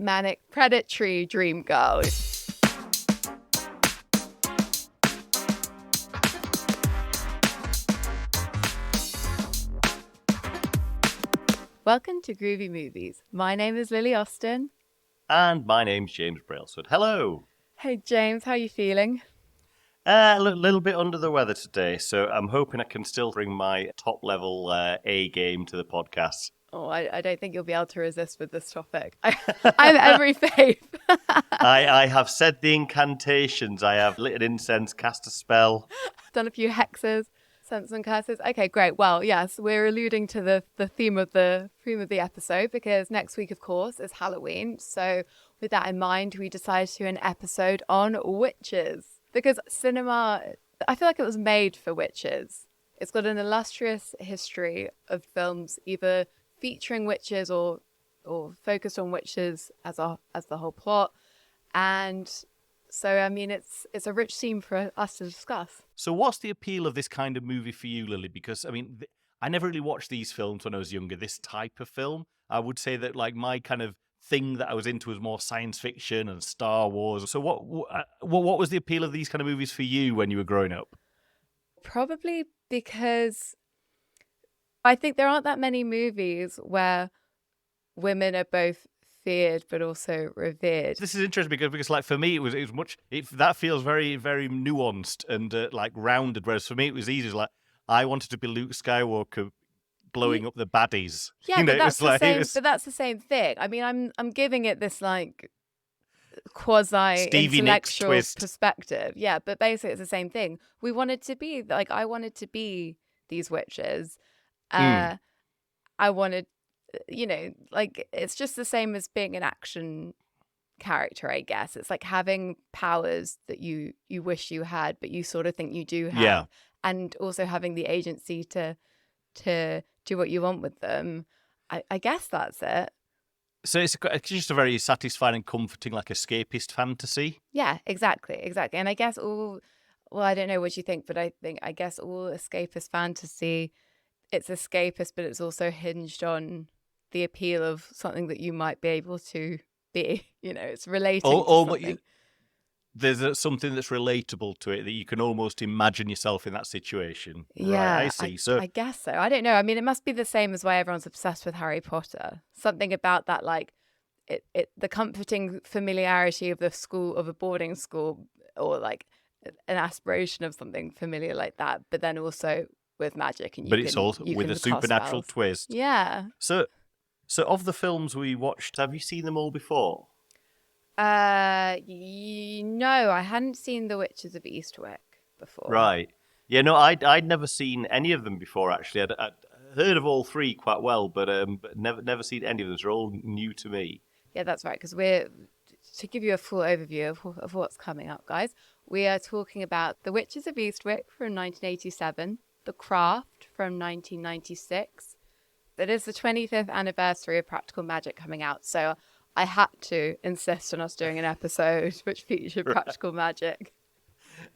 manic predatory dream girl. Welcome to Groovy Movies. My name is Lily Austin. And my name's James Brailsford. Hello. Hey James, how are you feeling? A little bit under the weather today, so I'm hoping I can still bring my top-level A game to the podcast. Oh, I don't think you'll be able to resist with this topic. I have every faith. I have said the incantations. I have lit an incense, cast a spell. Done a few hexes, sent some curses. Okay, great. Well, yes, we're alluding to the theme of the episode because next week, of course, is Halloween. So with that in mind, we decided to do an episode on witches because cinema, I feel like it was made for witches. It's got an illustrious history of films either featuring witches or focused on witches as the whole plot. And so, I mean, it's a rich theme for us to discuss. So what's the appeal of this kind of movie for you, Lily? Because, I mean, I never really watched these films when I was younger, this type of film. I would say that, like, my kind of thing that I was into was more science fiction and Star Wars. So what was the appeal of these kind of movies for you when you were growing up? Probably because I think there aren't that many movies where women are both feared but also revered. This is interesting because like for me that feels very, very nuanced and like rounded, whereas for me it was easy. Like I wanted to be Luke Skywalker blowing up the baddies. Yeah, but that's the same thing. I mean, I'm giving it this like quasi intellectual perspective. Yeah, but basically it's the same thing. We wanted to be like, I wanted to be these witches. I wanted, like, it's just the same as being an action character, I guess. It's like having powers that you wish you had, but you sort of think you do have. Yeah. And also having the agency to do what you want with them. I guess that's it. So it's just a very satisfying and comforting, like, escapist fantasy. Yeah, exactly. And I guess I don't know what you think, but I guess all escapist fantasy, it's escapist, but it's also hinged on the appeal of something that you might be able to be. It's relating to something. There's something that's relatable to it that you can almost imagine yourself in that situation. Yeah, right, I see. I guess so. I don't know. I mean, it must be the same as why everyone's obsessed with Harry Potter. Something about that, like the comforting familiarity of a boarding school, or like an aspiration of something familiar like that. But then also with magic, it's also with a supernatural twist. Yeah. So of the films we watched, have you seen them all before? No, I hadn't seen The Witches of Eastwick before. Right. Yeah, no, I'd never seen any of them before, actually. I'd heard of all three quite well, but never seen any of them. They're all new to me. Yeah, that's right, because to give you a full overview of what's coming up, guys, we are talking about The Witches of Eastwick from 1987, The Craft from 1996. That is the 25th anniversary of Practical Magic coming out, so I had to insist on us doing an episode which featured practical magic.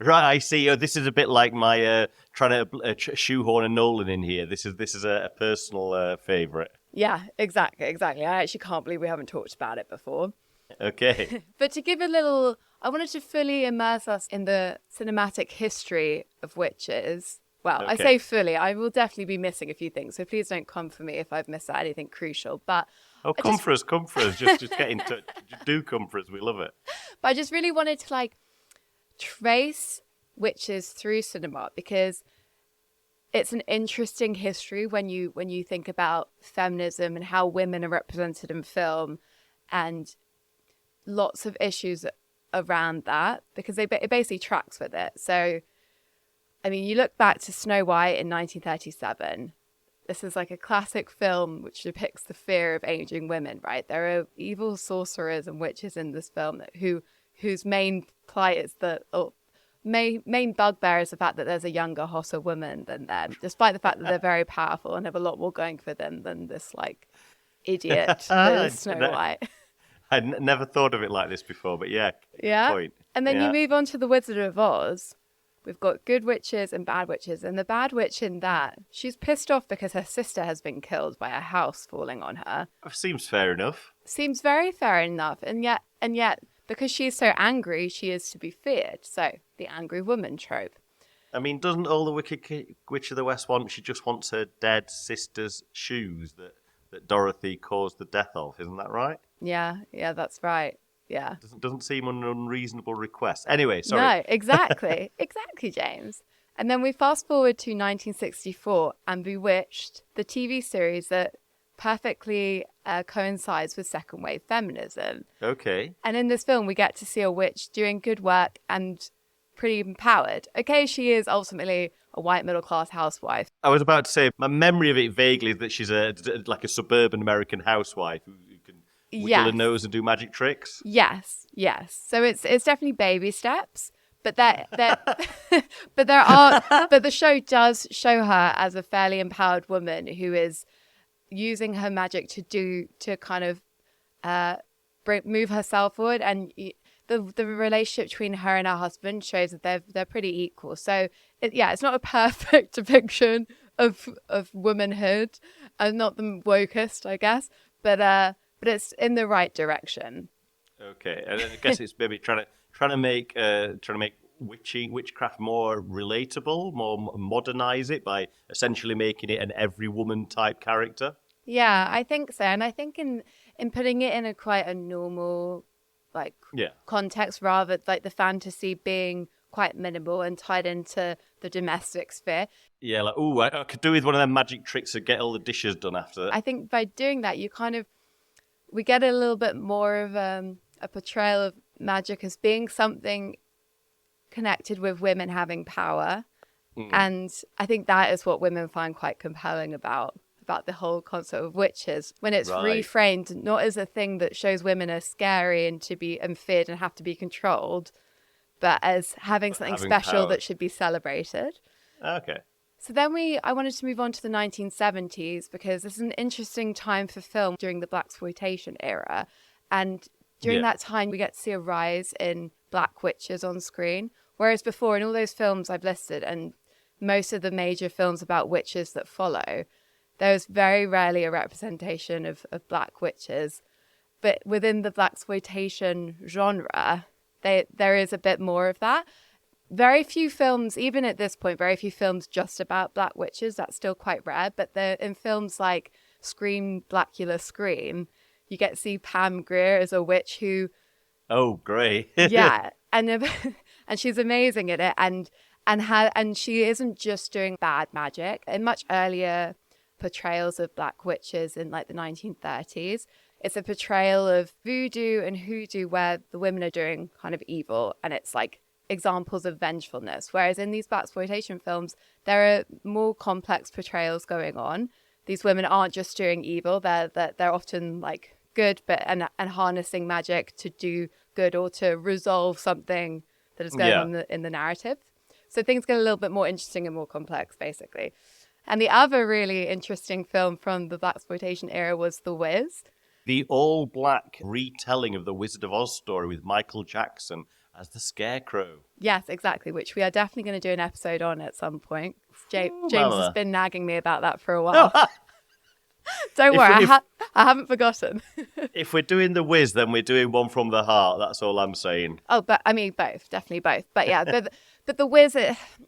Right, I see. This is a bit like my trying to shoehorn a Nolan in here. This is a personal favourite. Yeah, exactly. I actually can't believe we haven't talked about it before. Okay. But to give I wanted to fully immerse us in the cinematic history of witches. Well, okay. I say fully. I will definitely be missing a few things, so please don't come for me if I've missed out anything crucial. But come for us. Just get in touch. Do come for us. We love it. But I just really wanted to like trace witches through cinema because it's an interesting history when you think about feminism and how women are represented in film, and lots of issues around that because it basically tracks with it. So, I mean, you look back to Snow White in 1937. This is like a classic film which depicts the fear of aging women, right? There are evil sorcerers and witches in this film whose main plight is main bugbear is the fact that there's a younger, hotter woman than them, despite the fact that they're very powerful and have a lot more going for them than this like idiot that is Snow White. I'd never thought of it like this before, but yeah. Point. And then you move on to The Wizard of Oz. We've got good witches and bad witches. And the bad witch in that, she's pissed off because her sister has been killed by a house falling on her. Seems fair enough. seems very fair enough. And yet, because she's so angry, she is to be feared. So the angry woman trope. I mean, doesn't all the Wicked Witch of the West want? She just wants her dead sister's shoes that Dorothy caused the death of. Isn't that right? Yeah, that's right. Yeah. Doesn't seem an unreasonable request. Anyway, sorry. No, exactly. Exactly, James. And then we fast forward to 1964 and Bewitched, the TV series that perfectly coincides with second wave feminism. Okay. And in this film, we get to see a witch doing good work and pretty empowered. Okay, she is ultimately a white middle-class housewife. I was about to say, my memory of it vaguely is that she's like a suburban American housewife who can wiggle her nose and do magic tricks. Yes. So it's definitely baby steps, but but the show does show her as a fairly empowered woman who is using her magic to kind of move herself forward, and the relationship between her and her husband shows that they're pretty equal. So it's not a perfect depiction of womanhood, and not the wokest, I guess, but it's in the right direction. Okay, and I guess it's maybe trying to make witchcraft more relatable, more modernize it by essentially making it an every woman type character. Yeah, I think so, and I think in putting it in quite a normal context, rather like the fantasy being quite minimal and tied into the domestic sphere. Yeah, like, ooh, I could do with one of them magic tricks to get all the dishes done after. I think by doing that, we get a little bit more of a portrayal of magic as being something connected with women having power. And I think that is what women find quite compelling about the whole concept of witches, when it's reframed not as a thing that shows women are scary and to be feared and have to be controlled, but as having something special power that should be celebrated. Okay. So then I wanted to move on to the 1970s, because this is an interesting time for film during the blaxploitation era. And during that time, we get to see a rise in black witches on screen. Whereas before, in all those films I've listed, and most of the major films about witches that follow, there's very rarely a representation of black witches. But within the blaxploitation genre, there is a bit more of that. Very few films, even at this point, just about black witches. That's still quite rare. But in films like Scream, Blackula, Scream, you get to see Pam Grier as a witch who... Oh, great. Yeah. And she's amazing at it. And she isn't just doing bad magic. In much earlier portrayals of black witches in like the 1930s, it's a portrayal of voodoo and hoodoo where the women are doing kind of evil, and it's like examples of vengefulness. Whereas in these blaxploitation films, there are more complex portrayals going on. These women aren't just doing evil; they're often like good, and harnessing magic to do good or to resolve something that is going on in the narrative. So things get a little bit more interesting and more complex, basically. And the other really interesting film from the blaxploitation era was The Wiz. The all-black retelling of the Wizard of Oz story with Michael Jackson as the Scarecrow. Yes, exactly, which we are definitely going to do an episode on at some point. James has been nagging me about that for a while. Don't worry, I haven't forgotten. If we're doing The Wiz, then we're doing one from the heart. That's all I'm saying. Oh, but I mean, both, definitely both. But yeah, but The Wiz,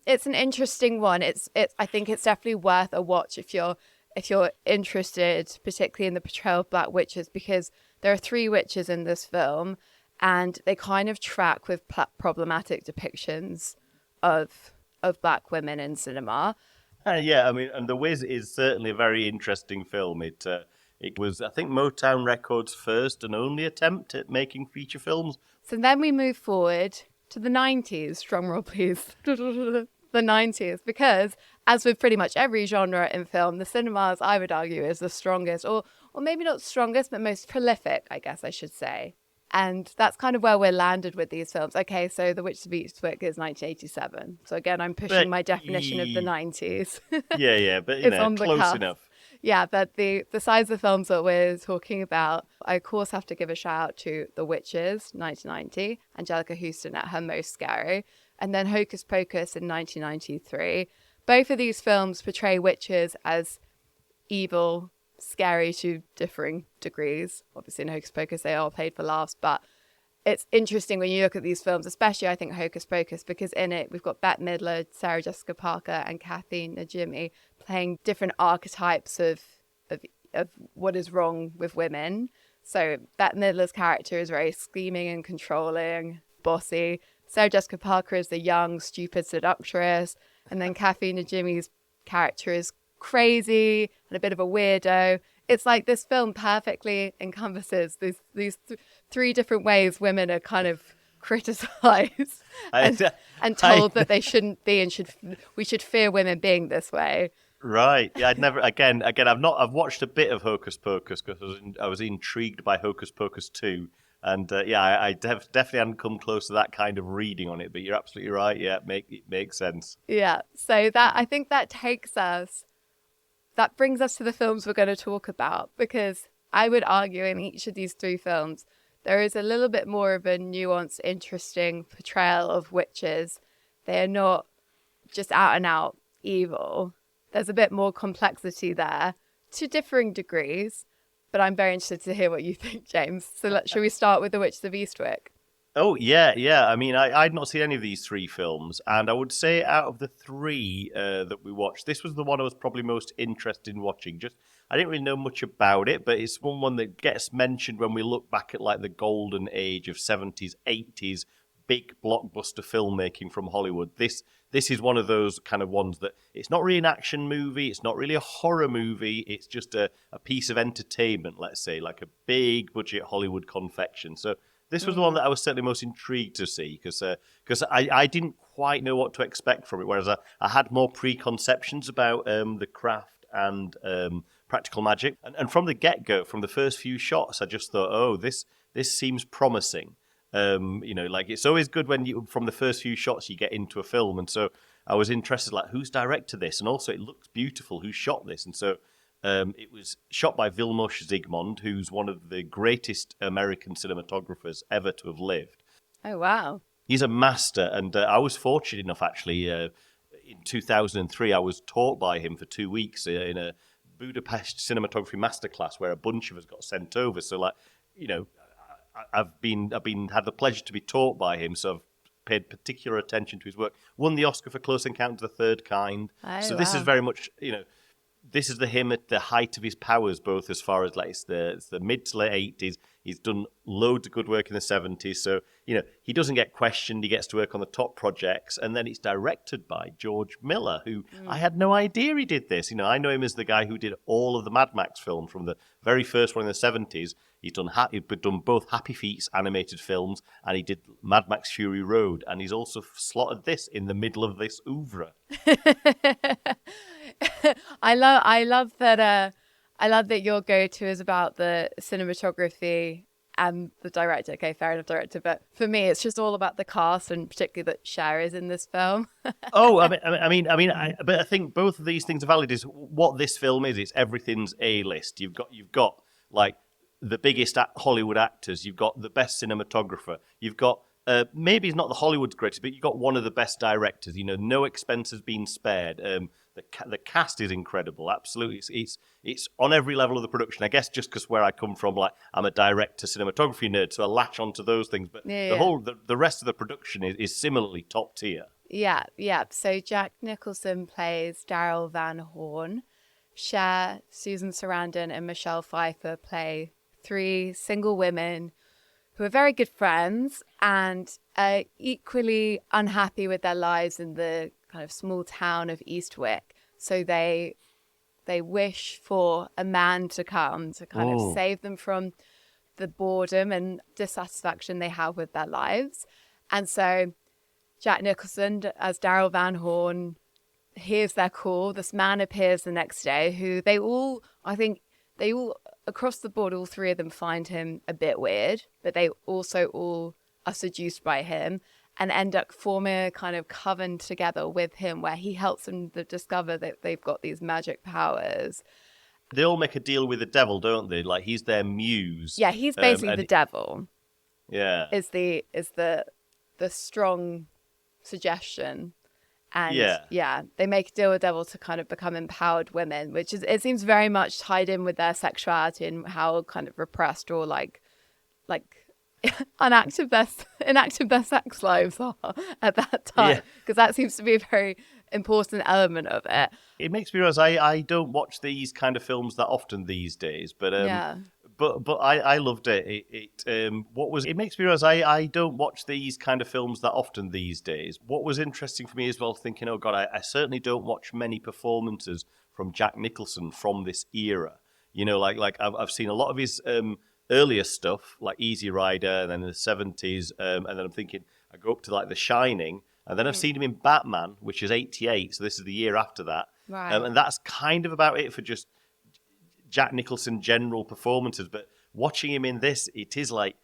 it's an interesting one. I think it's definitely worth a watch if you're interested, particularly in the portrayal of black witches, because there are 3 witches in this film, and they kind of track with problematic depictions of black women in cinema. Yeah, I mean, and The Wiz is certainly a very interesting film. It was, I think, Motown Records' first and only attempt at making feature films. So then we move forward to the 90s. Drum roll, please. The 90s, because as with pretty much every genre in film, the cinemas, I would argue, is the strongest, or maybe not strongest, but most prolific, I guess I should say. And that's kind of where we're landed with these films. Okay, so The Witches of Eastwick is 1987. So again, I'm pushing my definition of the 90s. Yeah, but you know, close enough. Yeah, but the size of the films that we're talking about, I of course have to give a shout out to The Witches, 1990, Angelica Houston at her most scary, and then Hocus Pocus in 1993. Both of these films portray witches as evil scary to differing degrees. Obviously in Hocus Pocus they are played for laughs, but it's interesting when you look at these films, especially I think Hocus Pocus, because in it we've got Bette Midler, Sarah Jessica Parker, and Kathy Najimy playing different archetypes of what is wrong with women. So Bette Midler's character is very scheming and controlling, bossy. Sarah Jessica Parker is the young, stupid seductress, and then Kathy Najimy's character is crazy and a bit of a weirdo. It's like this film perfectly encompasses these three different ways women are kind of criticized and told that they shouldn't be, and we should fear women being this way. Right. Yeah, I'd never. Again. I've watched a bit of Hocus Pocus because I was intrigued by Hocus Pocus 2, and I definitely hadn't come close to that kind of reading on it. But you're absolutely right. Yeah, it makes sense. Yeah. So I think that brings us to the films we're going to talk about, because I would argue in each of these three films there is a little bit more of a nuanced, interesting portrayal of witches. They are not just out and out evil. There's a bit more complexity there to differing degrees, but I'm very interested to hear what you think, James. So shall we start with The Witches of Eastwick? Oh, yeah. I mean, I'd not seen any of these three films, and I would say out of the three that we watched, this was the one I was probably most interested in watching. I didn't really know much about it, but it's one that gets mentioned when we look back at like the golden age of 70s, 80s, big blockbuster filmmaking from Hollywood. This is one of those kind of ones that it's not really an action movie, it's not really a horror movie, it's just a piece of entertainment, let's say, like a big budget Hollywood confection. So this was the one that I was certainly most intrigued to see, because I didn't quite know what to expect from it, whereas I had more preconceptions about the craft and practical magic. And from the get-go, from the first few shots, I just thought, oh, this seems promising. Like it's always good when from the first few shots you get into a film, and so I was interested, like, who's directed this, and also it looks beautiful. Who shot this? And so it was shot by Vilmos Zsigmond, who's one of the greatest American cinematographers ever to have lived. Oh wow! He's a master, and I was fortunate enough actually. In 2003, I was taught by him for 2 weeks in a Budapest cinematography masterclass where a bunch of us got sent over. So, like, I've had the pleasure to be taught by him, so I've paid particular attention to his work. Won the Oscar for Close Encounters of the Third Kind. Oh, so this is very much, this is him at the height of his powers, both as far as like it's the mid to late 80s. He's done loads of good work in the 70s. So, he doesn't get questioned. He gets to work on the top projects. And then it's directed by George Miller, who I had no idea he did this. I know him as the guy who did all of the Mad Max films from the very first one in the 70s. He'd done both Happy Feet's animated films, and he did Mad Max Fury Road. And he's also slotted this in the middle of this oeuvre. I love that. I love that your go-to is about the cinematography and the director. Okay, fair enough, director. But for me, it's just all about the cast, and particularly that Cher is in this film. But I think both of these things are valid. Is what this film is. It's everything's A-list. You've got like the biggest Hollywood actors. You've got the best cinematographer. You've got maybe it's not the Hollywood's greatest, but you've got one of the best directors. No expense has been spared. The cast is incredible. Absolutely, it's on every level of the production. I guess just because where I come from, like I'm a director, cinematography nerd, so I latch onto those things. But the rest of the production is similarly top tier. Yeah. So Jack Nicholson plays Daryl Van Horn. Cher, Susan Sarandon, and Michelle Pfeiffer play three single women who are very good friends and are equally unhappy with their lives in the kind of small town of Eastwick. So they wish for a man to come to kind of save them from the boredom and dissatisfaction they have with their lives. And so Jack Nicholson as Daryl Van Horn hears their call. This man appears the next day who they all across the board, all three of them find him a bit weird, but they also all are seduced by him and end up forming a kind of coven together with him where he helps them to discover that they've got these magic powers. They all make a deal with the devil, don't they? Like he's their muse. Yeah, he's basically the devil. Yeah. Is the strong suggestion. And Yeah. yeah, they make a deal with devil to kind of become empowered women, which is, it seems very much tied in with their sexuality and how kind of repressed or like inactive their sex lives are at that Yeah. time, because that seems to be a very important element of it. It makes me realize I don't watch these kind of films that often these days, but Yeah. I loved it. It makes me realize I don't watch these kind of films that often these days. What was interesting for me as well, thinking, oh God, I certainly don't watch many performances from Jack Nicholson from this era. You know, like I've seen a lot of his earlier stuff, like Easy Rider, and then in the 70s, and then I'm thinking I go up to like The Shining, and then I've seen him in Batman, which is 88, so this is the year after that. Right. And that's kind of about it for just Jack Nicholson general performances. But watching him in this, it is like,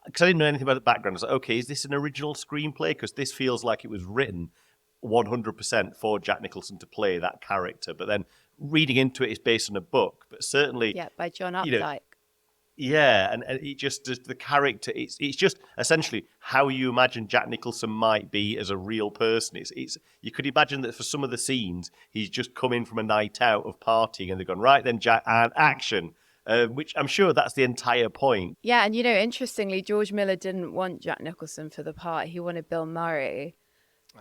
because I didn't know anything about the background, I was like, okay, is this an original screenplay? Because this feels like it was written 100% for Jack Nicholson to play that character. But then reading into it is based on a book. But certainly, Yeah, by John you know, Updike. yeah, and it just does the character. It's just essentially how you imagine Jack Nicholson might be as a real person. It's you could imagine that for some of the scenes he's just come in from a night out of partying and they've gone right then Jack and action, which I'm sure that's the entire point. Yeah, and interestingly, George Miller didn't want Jack Nicholson for the part. He wanted Bill Murray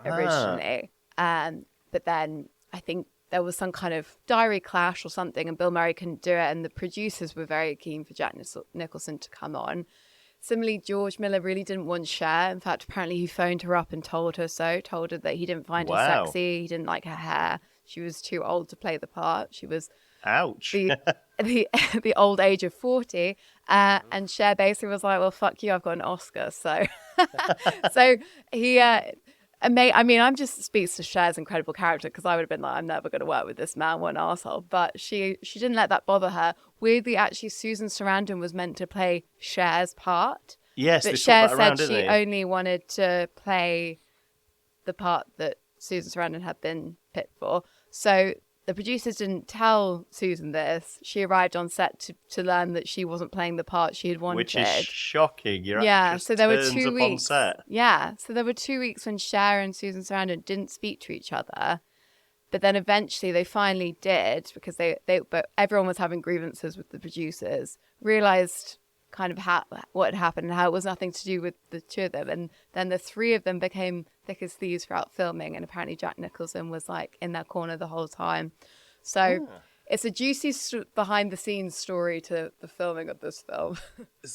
originally. But then I think there was some kind of diary clash or something, and Bill Murray couldn't do it, and the producers were very keen for Jack Nicholson to come on. Similarly, George Miller really didn't want Cher. In fact, apparently he phoned her up and told her that he didn't find her sexy, he didn't like her hair, she was too old to play the part. She was Ouch. the old age of 40, and Cher basically was like, well, fuck you, I've got an Oscar. So he I'm just speaks to Cher's incredible character, because I would have been like, I'm never going to work with this man, what an arsehole. But she didn't let that bother her. Weirdly, actually, Susan Sarandon was meant to play Cher's part. Yes, but they Cher swapped that around, said didn't she they? only wanted to play the part that Susan Sarandon had been picked for. So the producers didn't tell Susan this. She arrived on set to learn that she wasn't playing the part she had wanted. Which is shocking. So there were 2 up weeks. on set. Yeah, so there were 2 weeks when Cher and Susan Sarandon didn't speak to each other. But then eventually they finally did, because but everyone was having grievances with the producers, realized kind of what had happened and how it was nothing to do with the two of them. And then the three of them became thick as thieves throughout filming. And apparently Jack Nicholson was like in their corner the whole time. So it's a juicy behind the scenes story to the filming of this film.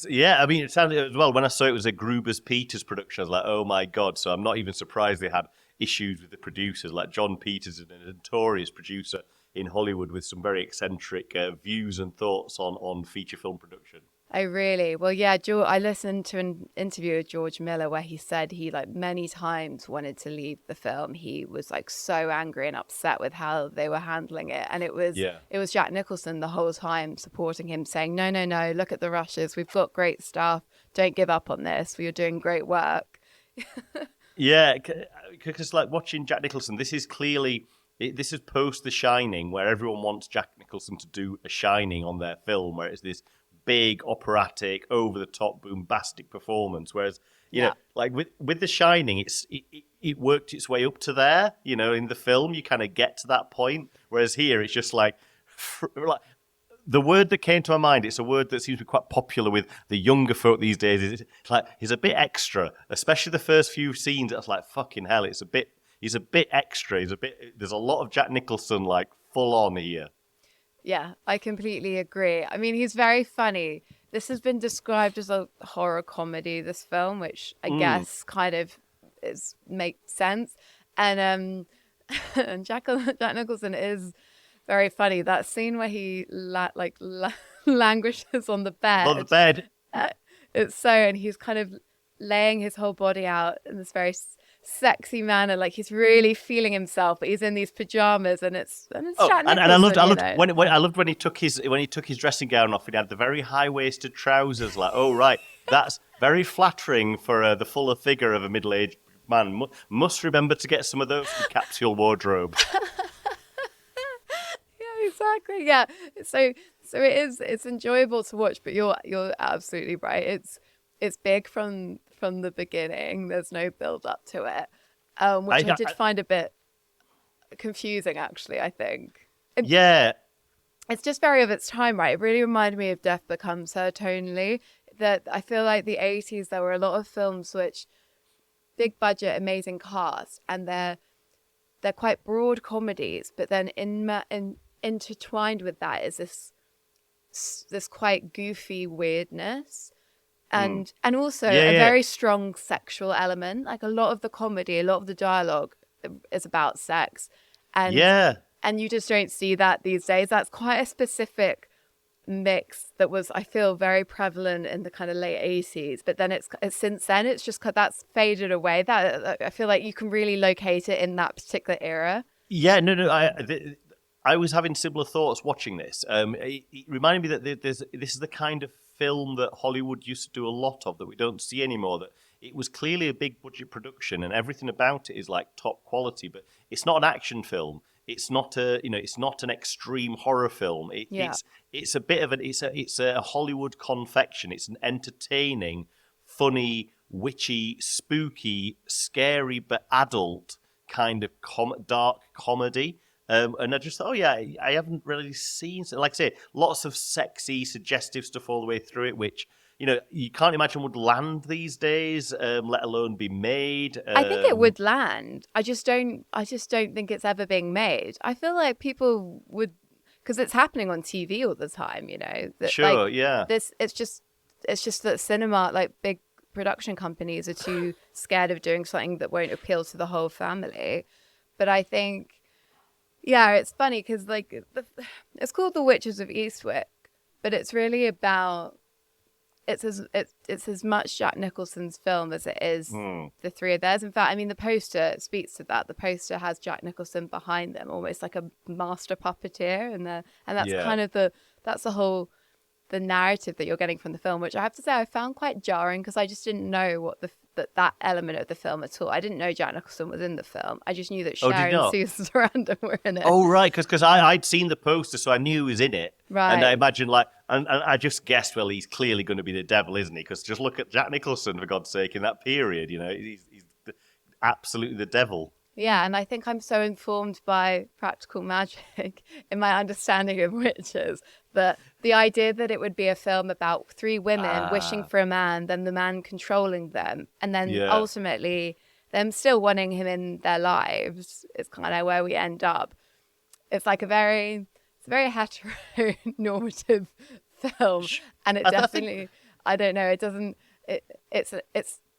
Yeah, I mean, it sounded as well, when I saw it was a Gruber's Peters production, I was like, oh my God. So I'm not even surprised they had issues with the producers. Like John Peters is a notorious producer in Hollywood with some very eccentric views and thoughts on feature film production. Oh, really? Well, yeah, I listened to an interview with George Miller where he said he like many times wanted to leave the film. He was like so angry and upset with how they were handling it. And it was Jack Nicholson the whole time supporting him, saying, no, look at the rushes. We've got great stuff. Don't give up on this. You're doing great work. Yeah, because like watching Jack Nicholson, this is clearly... This is post The Shining, where everyone wants Jack Nicholson to do a Shining on their film, where it's this big operatic, over-the-top, bombastic performance. Whereas, you know, like with The Shining, it worked its way up to there. You know, in the film, you kind of get to that point. Whereas here, it's just like the word that came to my mind. It's a word that seems to be quite popular with the younger folk these days. It's like he's a bit extra, especially the first few scenes. It's like fucking hell. He's a bit extra. There's a lot of Jack Nicholson like full on here. Yeah, I completely agree. I mean, he's very funny. This has been described as a horror comedy, this film, which I guess kind of makes sense. And and Jack Nicholson is very funny. That scene where he languishes on the bed. On the bed. And he's kind of laying his whole body out in this very sexy manner, like he's really feeling himself, but he's in these pajamas, and it's Jack Nicholson. And I loved when he took his dressing gown off, and he had the very high waisted trousers. Like, oh right, that's very flattering for the fuller figure of a middle aged man. Must remember to get some of those from capsule wardrobe. Yeah, exactly. Yeah, so it's enjoyable to watch, but you're absolutely right. It's big from the beginning. There's no build up to it. which I did I find a bit confusing, actually, I think. yeah. It's just very of its time, right? It really reminded me of Death Becomes Her tonally. That I feel like the 80s, there were a lot of films which big budget, amazing cast, and they're quite broad comedies, but then intertwined with that is this quite goofy weirdness. And also Yeah, a yeah. very strong sexual element. Like a lot of the comedy, a lot of the dialogue is about sex, and Yeah. and you just don't see that these days. That's quite a specific mix that was, I feel, very prevalent in the kind of late 80s, but then it's since then it's just that's faded away. That I feel like you can really locate it in that particular era. Yeah, no. I was having similar thoughts watching this. It reminded me that this is the kind of film that Hollywood used to do a lot of that we don't see anymore. That it was clearly a big budget production and everything about it is like top quality, but it's not an action film. It's not it's not an extreme horror film. Yeah, It's a bit of it's a Hollywood confection. It's an entertaining, funny, witchy, spooky, scary but adult kind of dark comedy. And I just thought, oh yeah, I haven't really seen, like I say, lots of sexy, suggestive stuff all the way through it, which you can't imagine would land these days, let alone be made. I think it would land. I just don't think it's ever being made. I feel like people would, because it's happening on TV all the time. That, Sure, like, yeah. it's just that cinema, like big production companies, are too scared of doing something that won't appeal to the whole family. But I think, yeah, it's funny because like it's called The Witches of Eastwick, but it's really about it's as much Jack Nicholson's film as it is the three of theirs. In fact, I mean, the poster speaks to that. The poster has Jack Nicholson behind them, almost like a master puppeteer, and that's Yeah. kind of that's the whole the narrative that you're getting from the film, which I have to say I found quite jarring because I just didn't know what that element of the film at all. I didn't know Jack Nicholson was in the film. I just knew that Oh, did Cher you and not? Susan Sarandon were in it. Oh, right, because I'd seen the poster, so I knew he was in it. Right. And I imagine, and I just guessed, well, he's clearly going to be the devil, isn't he? Because just look at Jack Nicholson, for God's sake, in that period, he's absolutely the devil. Yeah, and I think I'm so informed by practical magic in my understanding of witches that the idea that it would be a film about three women wishing for a man, then the man controlling them, and then Yeah. ultimately them still wanting him in their lives is kind of where we end up. It's like a very heteronormative film, and it definitely, I don't know, it doesn't,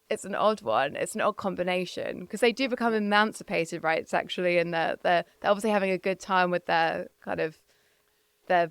it's an odd one. It's an odd combination because they do become emancipated, right, sexually, and they're obviously having a good time with their kind of their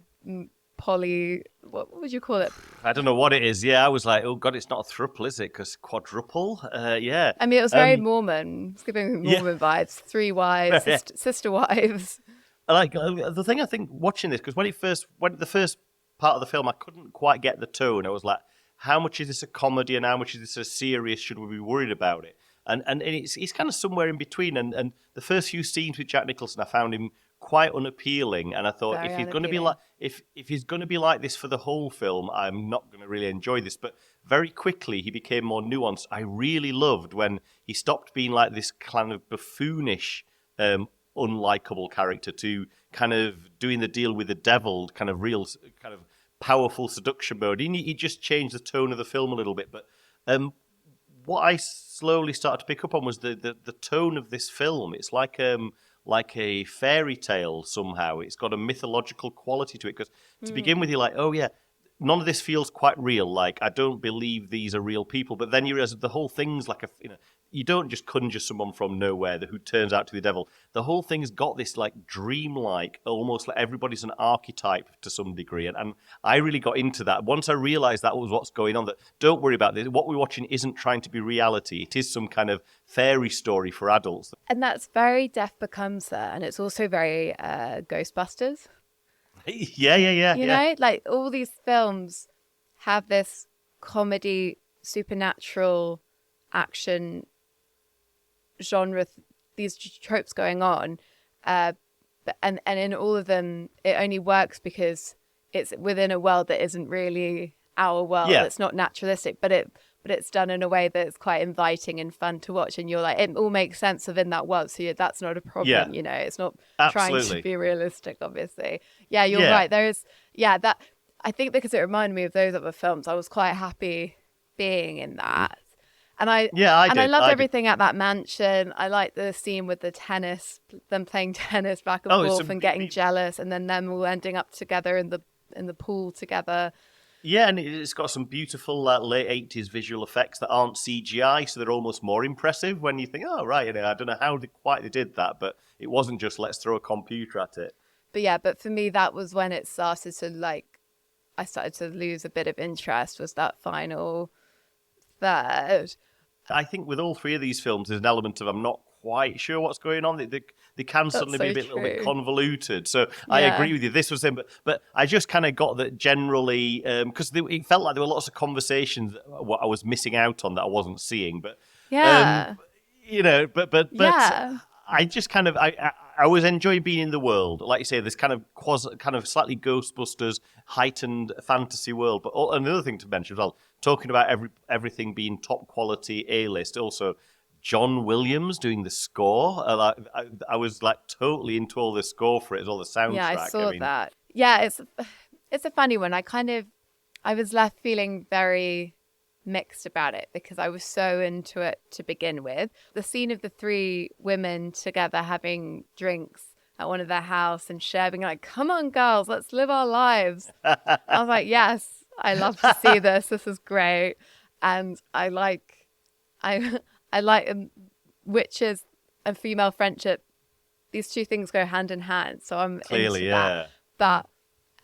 poly. What would you call it? I don't know what it is. Yeah, I was like, oh God, it's not a thruple, is it? Because quadruple? Yeah. I mean, it was very Mormon. It's giving Yeah. Mormon vibes. 3 wives, sister wives. Like the thing I think watching this, because when the first part of the film, I couldn't quite get the tone. I was like, how much is this a comedy and how much is this a serious? Should we be worried about it? And it's kind of somewhere in between. And the first few scenes with Jack Nicholson, I found him quite unappealing. And I thought, Very if he's going to be unappealing. if he's going to be like this for the whole film, I'm not going to really enjoy this. But very quickly, he became more nuanced. I really loved when he stopped being like this kind of buffoonish, unlikable character to kind of doing the deal with the devil, kind of real, kind of powerful seduction mode. He just changed the tone of the film a little bit. But what I slowly started to pick up on was the tone of this film. It's like a fairy tale somehow. It's got a mythological quality to it. Because to begin with, you're like, oh yeah, none of this feels quite real. Like, I don't believe these are real people. But then you realize the whole thing's like you don't just conjure someone from nowhere who turns out to be the devil. The whole thing's got this like dreamlike, almost like everybody's an archetype to some degree. And I really got into that. Once I realized that was what's going on, that don't worry about this. What we're watching isn't trying to be reality. It is some kind of fairy story for adults. And that's very Death Becomes Her, and it's also very Ghostbusters. Yeah. You know, like all these films have this comedy, supernatural, action genre, these tropes going on, and in all of them, it only works because it's within a world that isn't really our world. Yeah. It's not naturalistic, but but it's done in a way that's quite inviting and fun to watch. And you're like, it all makes sense within that world. So that's not a Yeah, problem, it's not trying to absolutely. be realistic, obviously. Yeah, you're Yeah. right. That I think because it reminded me of those other films, I was quite happy being in that. And I Yeah, I and I did. loved I did. everything at that mansion. I liked the scene with the tennis, them playing tennis back and Oh, it's forth and getting jealous, and then them all ending up together in the pool together. yeah, and it's got some beautiful late 80s visual effects that aren't CGI, so they're almost more impressive when you think, oh, right, I don't know how quite they did that, but it wasn't just let's throw a computer at it. But for me, that was when it started to I started to lose a bit of interest. Was that final third? I think with all three of these films, there's an element of I'm not quite sure what's going on. They can That's suddenly be so a little bit true. convoluted. So I Yeah. agree with you. This was him, but I just kind of got that generally because it felt like there were lots of conversations what I was missing out on that I wasn't seeing. But um, Yeah. but Yeah. I just kind of I was enjoying being in the world. Like you say, this kind of kind of slightly Ghostbusters heightened fantasy world. But another thing to mention as well, talking about everything being top quality A-list. Also, John Williams doing the score. I was like totally into all the score for it, as all the Yeah, I soundtrack. I saw mean, that. Yeah, it's a funny one. I was left feeling very mixed about it because I was so into it to begin with. The scene of the three women together having drinks at one of their house and sharing, like, come on, girls, let's live our lives. I was like, yes, I love to see this. This is great. And I like witches and female friendship. These two things go hand in hand. So I'm clearly, into that. yeah. But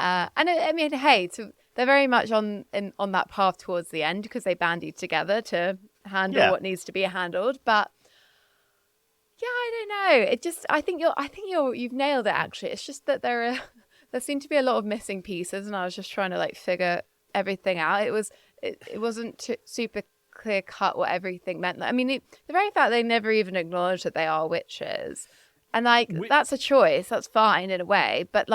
I mean, hey, they're very much on that path towards the end because they bandied together to handle Yeah. what needs to be handled. But yeah, I don't know. You've nailed it. Actually, it's just that there seem to be a lot of missing pieces, and I was just trying to figure everything out. It wasn't super clear cut what everything meant. I mean, the very fact they never even acknowledge that they are witches, and that's a choice. That's fine in a way, but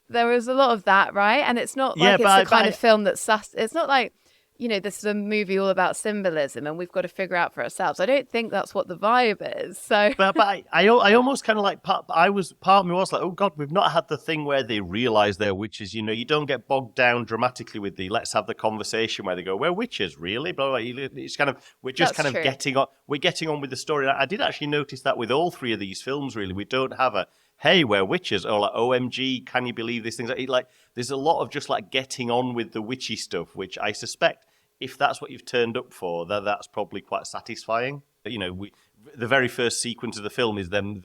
there was a lot of that, right? And it's not Yeah, like it's the kind of film that's it's not like, this is a movie all about symbolism and we've got to figure out for ourselves. I don't think that's what the vibe is. So but I almost kind of like part of me was like, oh god, we've not had the thing where they realise they're witches. You don't get bogged down dramatically with the let's have the conversation where they go, we're witches, really? Blah, blah, blah. It's kind of we're just that's kind of true. getting on with the story. And I did actually notice that with all three of these films, really, we don't have a hey, we're witches, or like OMG, can you believe these things? There's a lot of just getting on with the witchy stuff, which I suspect if that's what you've turned up for, that's probably quite satisfying. The very first sequence of the film is them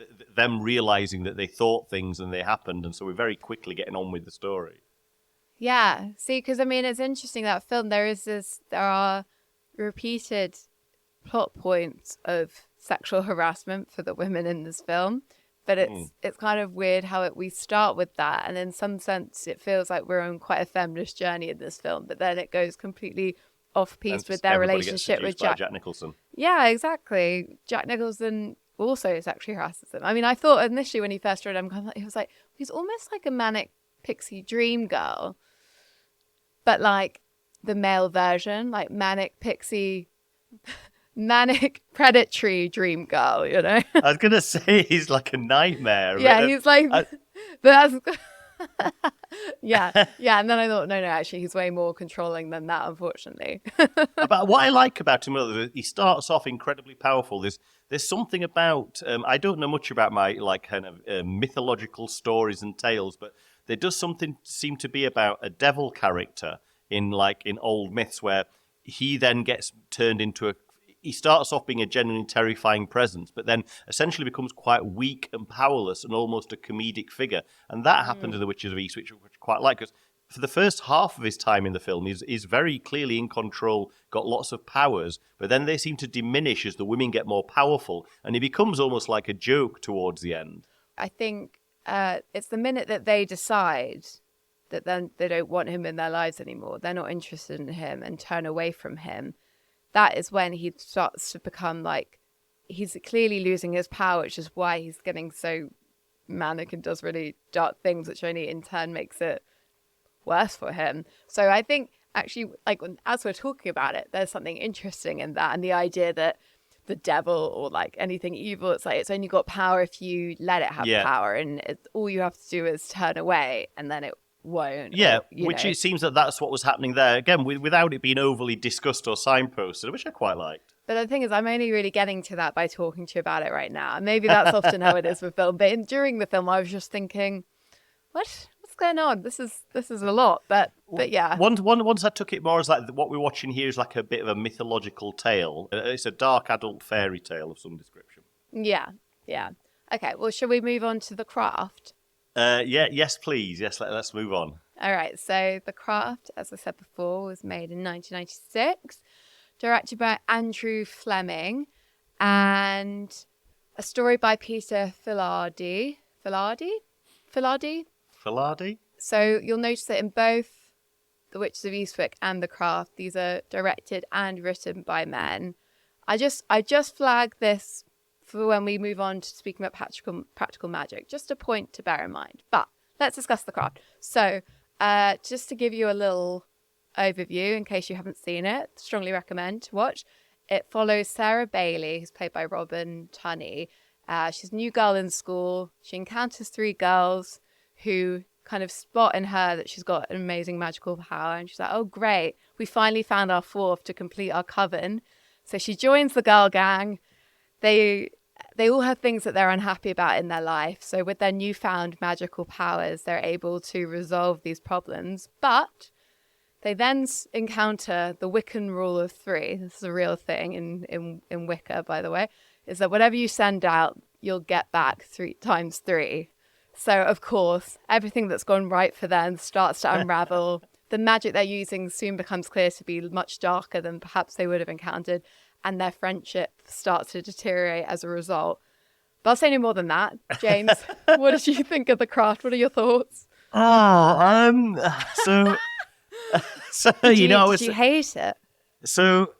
realizing that they thought things and they happened, and so we're very quickly getting on with the story. Yeah. See, because I mean, it's interesting that film. There are repeated plot points of sexual harassment for the women in this film. But it's kind of weird how we start with that, and in some sense, it feels like we're on quite a feminist journey in this film. But then it goes completely off piece with their relationship with Jack Nicholson. Yeah, exactly. Jack Nicholson also sexually harasses them. I mean, I thought initially when he first showed him, he was like, he's almost like a manic pixie dream girl, but the male version, like manic pixie. Manic predatory dream girl, I was gonna say he's like a nightmare. Yeah, he's like, but that's yeah. And then I thought, no, actually, he's way more controlling than that, unfortunately. But what I like about him, he starts off incredibly powerful. There's something about I don't know much about my kind of mythological stories and tales, but there does something seem to be about a devil character in old myths where he then gets turned into he starts off being a genuinely terrifying presence, but then essentially becomes quite weak and powerless and almost a comedic figure. And that happened in The Witches of Eastwick, which I quite like, because for the first half of his time in the film, he's very clearly in control, got lots of powers, but then they seem to diminish as the women get more powerful, and he becomes almost like a joke towards the end. I think it's the minute that they decide that then they don't want him in their lives anymore, they're not interested in him and turn away from him. That is when he starts to become he's clearly losing his power, which is why he's getting so manic and does really dark things, which only in turn makes it worse for him. So I think actually, like, as we're talking about it, there's something interesting in that, and the idea that the devil or like anything evil, it's like it's only got power if you let it have power, and all you have to do is turn away, and then it won't. Yeah, or, which it seems that that's what was happening there again, without it being overly discussed or signposted, which I quite liked. But the thing is, I'm only really getting to that by talking to you about it right now. And maybe that's often how it is with film. But during the film, I was just thinking, what's going on? This is a lot. But yeah. Once I took it more as like what we're watching here is like a bit of a mythological tale. It's a dark adult fairy tale of some description. Yeah. Okay, well, shall we move on to The Craft? Yes, please. Yes, let's move on. All right, so The Craft, as I said before, was made in 1996. Directed by Andrew Fleming, and a story by Peter Filardi. So you'll notice that in both The Witches of Eastwick and The Craft, these are directed and written by men. I just flagged this for when we move on to speaking about practical magic. Just a point to bear in mind. But let's discuss The Craft. So just to give you a little overview in case you haven't seen it, strongly recommend to watch. It follows Sarah Bailey, who's played by Robin Tunney. She's a new girl in school. She encounters 3 girls who kind of spot in her that she's got an amazing magical power, and she's like, oh great, we finally found our 4th to complete our coven. So she joins the girl gang. They all have things that they're unhappy about in their life, so with their newfound magical powers they're able to resolve these problems. But they then encounter the Wiccan rule of 3. This is a real thing in Wicca, by the way, is that whatever you send out, you'll get back 3 times 3. So, of course, everything that's gone right for them starts to unravel. The magic they're using soon becomes clear to be much darker than perhaps they would have encountered, and their friendship starts to deteriorate as a result. But I'll say no more than that. James, what did you think of The Craft? What are your thoughts? Did you hate it? So,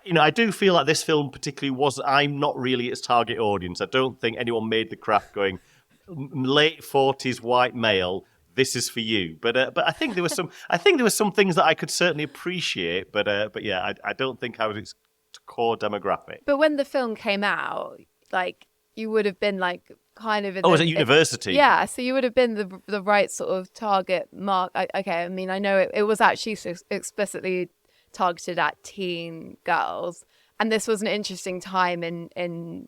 I do feel like this film particularly I'm not really its target audience. I don't think anyone made The Craft going, late 40s white male, this is for you. But I think there were some things that I could certainly appreciate. But yeah, I don't think I was its core demographic. But when the film came out, like, you would have been like kind of was at university? Yeah, so you would have been the right sort of target mark. Okay, I mean, I know it was actually explicitly targeted at teen girls, and this was an interesting time in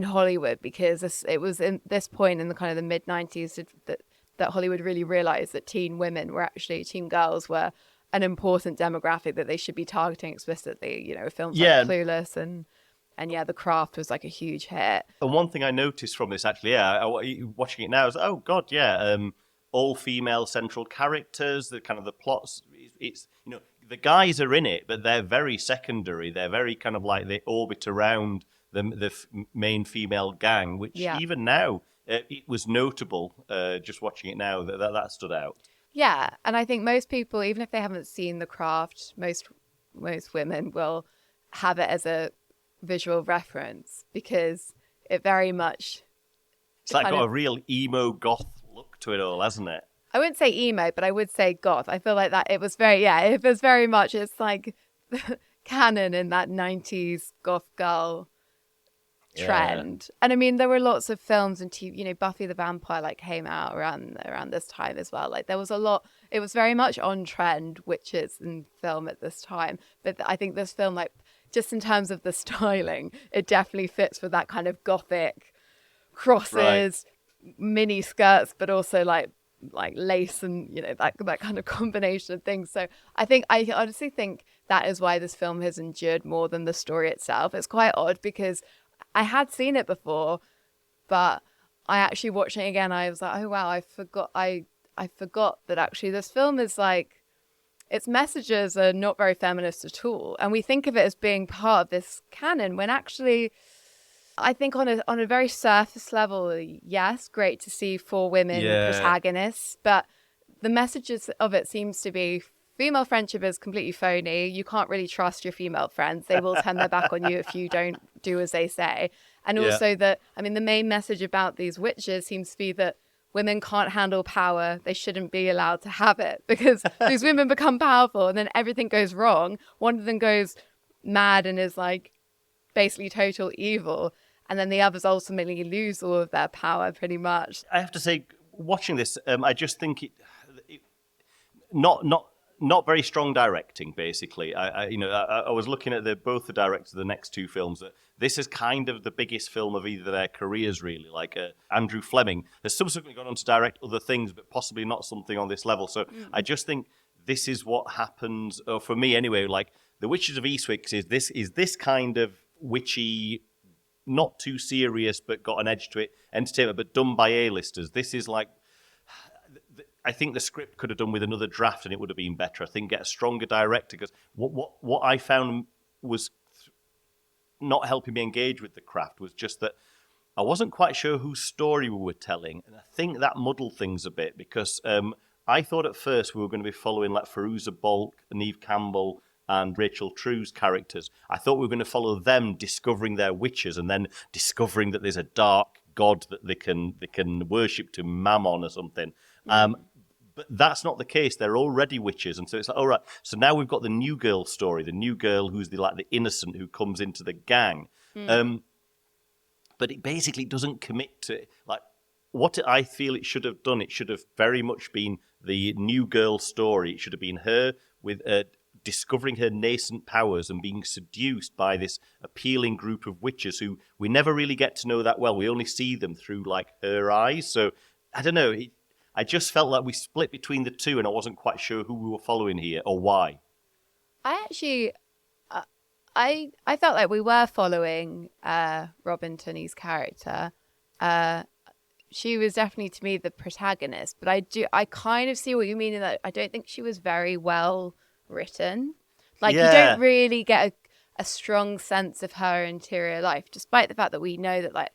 Hollywood, because it was in this point in the kind of the mid 90s that Hollywood really realized that teen girls were an important demographic that they should be targeting explicitly. Films like Clueless and yeah, The Craft was like a huge hit. And one thing I noticed from this, actually, watching it now, is, oh God, yeah, all female central characters. The kind of the plots. It's the guys are in it, but they're very secondary. They're very kind of like they orbit around the main female gang, which even now it was notable. Just watching it now, that stood out. Yeah, and I think most people, even if they haven't seen The Craft, most women will have it as a visual reference, because it very much... It's like got a real emo goth look to it all, hasn't it? I wouldn't say emo, but I would say goth. I feel like that it was very much, it's like canon in that 90s goth girl trend. Yeah. And I mean, there were lots of films and TV, Buffy the Vampire came out around this time as well. Like there was a lot, it was very much on trend witches in film at this time. But I think this film, just in terms of the styling, it definitely fits with that kind of gothic crosses, mini skirts, but also like lace and that kind of combination of things. So I honestly think that is why this film has endured more than the story itself. It's quite odd because I had seen it before, but I actually watching it again, I was like, oh wow, I forgot that actually this film is its messages are not very feminist at all. And we think of it as being part of this canon when actually, I think on a very surface level, yes, great to see 4 women protagonists, but the messages of it seems to be female friendship is completely phony. You can't really trust your female friends. They will turn their back on you if you don't do as they say. And also the main message about these witches seems to be that women can't handle power. They shouldn't be allowed to have it because these women become powerful and then everything goes wrong. One of them goes mad and is like basically total evil. And then the others ultimately lose all of their power pretty much. I have to say, watching this, I just think it not very strong directing. Basically, I was looking at both the directors of the next two films. This is kind of the biggest film of either their careers, really. Like Andrew Fleming has subsequently gone on to direct other things, but possibly not something on this level. So I just think this is what happens, or for me anyway. Like The Witches of Eastwick is this kind of witchy, not too serious, but got an edge to it, entertainment, but done by A-listers. This is like, I think the script could have done with another draft and it would have been better. I think get a stronger director, because what I found was not helping me engage with the craft was just that I wasn't quite sure whose story we were telling. And I think that muddled things a bit, because I thought at first we were going to be following like Firuza Balk, Neve Campbell, and Rachel True's characters. I thought we were going to follow them discovering their witches and then discovering that there's a dark god that they can worship, to Mammon or something. But that's not the case. They're already witches, and so it's like, all right. So now we've got the new girl story, the new girl who's the innocent who comes into the gang. But it basically doesn't commit to like what I feel it should have done. It should have very much been the new girl story. It should have been her with discovering her nascent powers and being seduced by this appealing group of witches who we never really get to know that well. We only see them through like her eyes. So I don't know. I just felt like we split between the two, and I wasn't quite sure who we were following here or why. I actually, I felt like we were following Robin Tunney's character. She was definitely to me the protagonist, but I kind of see what you mean in that I don't think she was very well written. Like you don't really get a strong sense of her interior life, despite the fact that we know that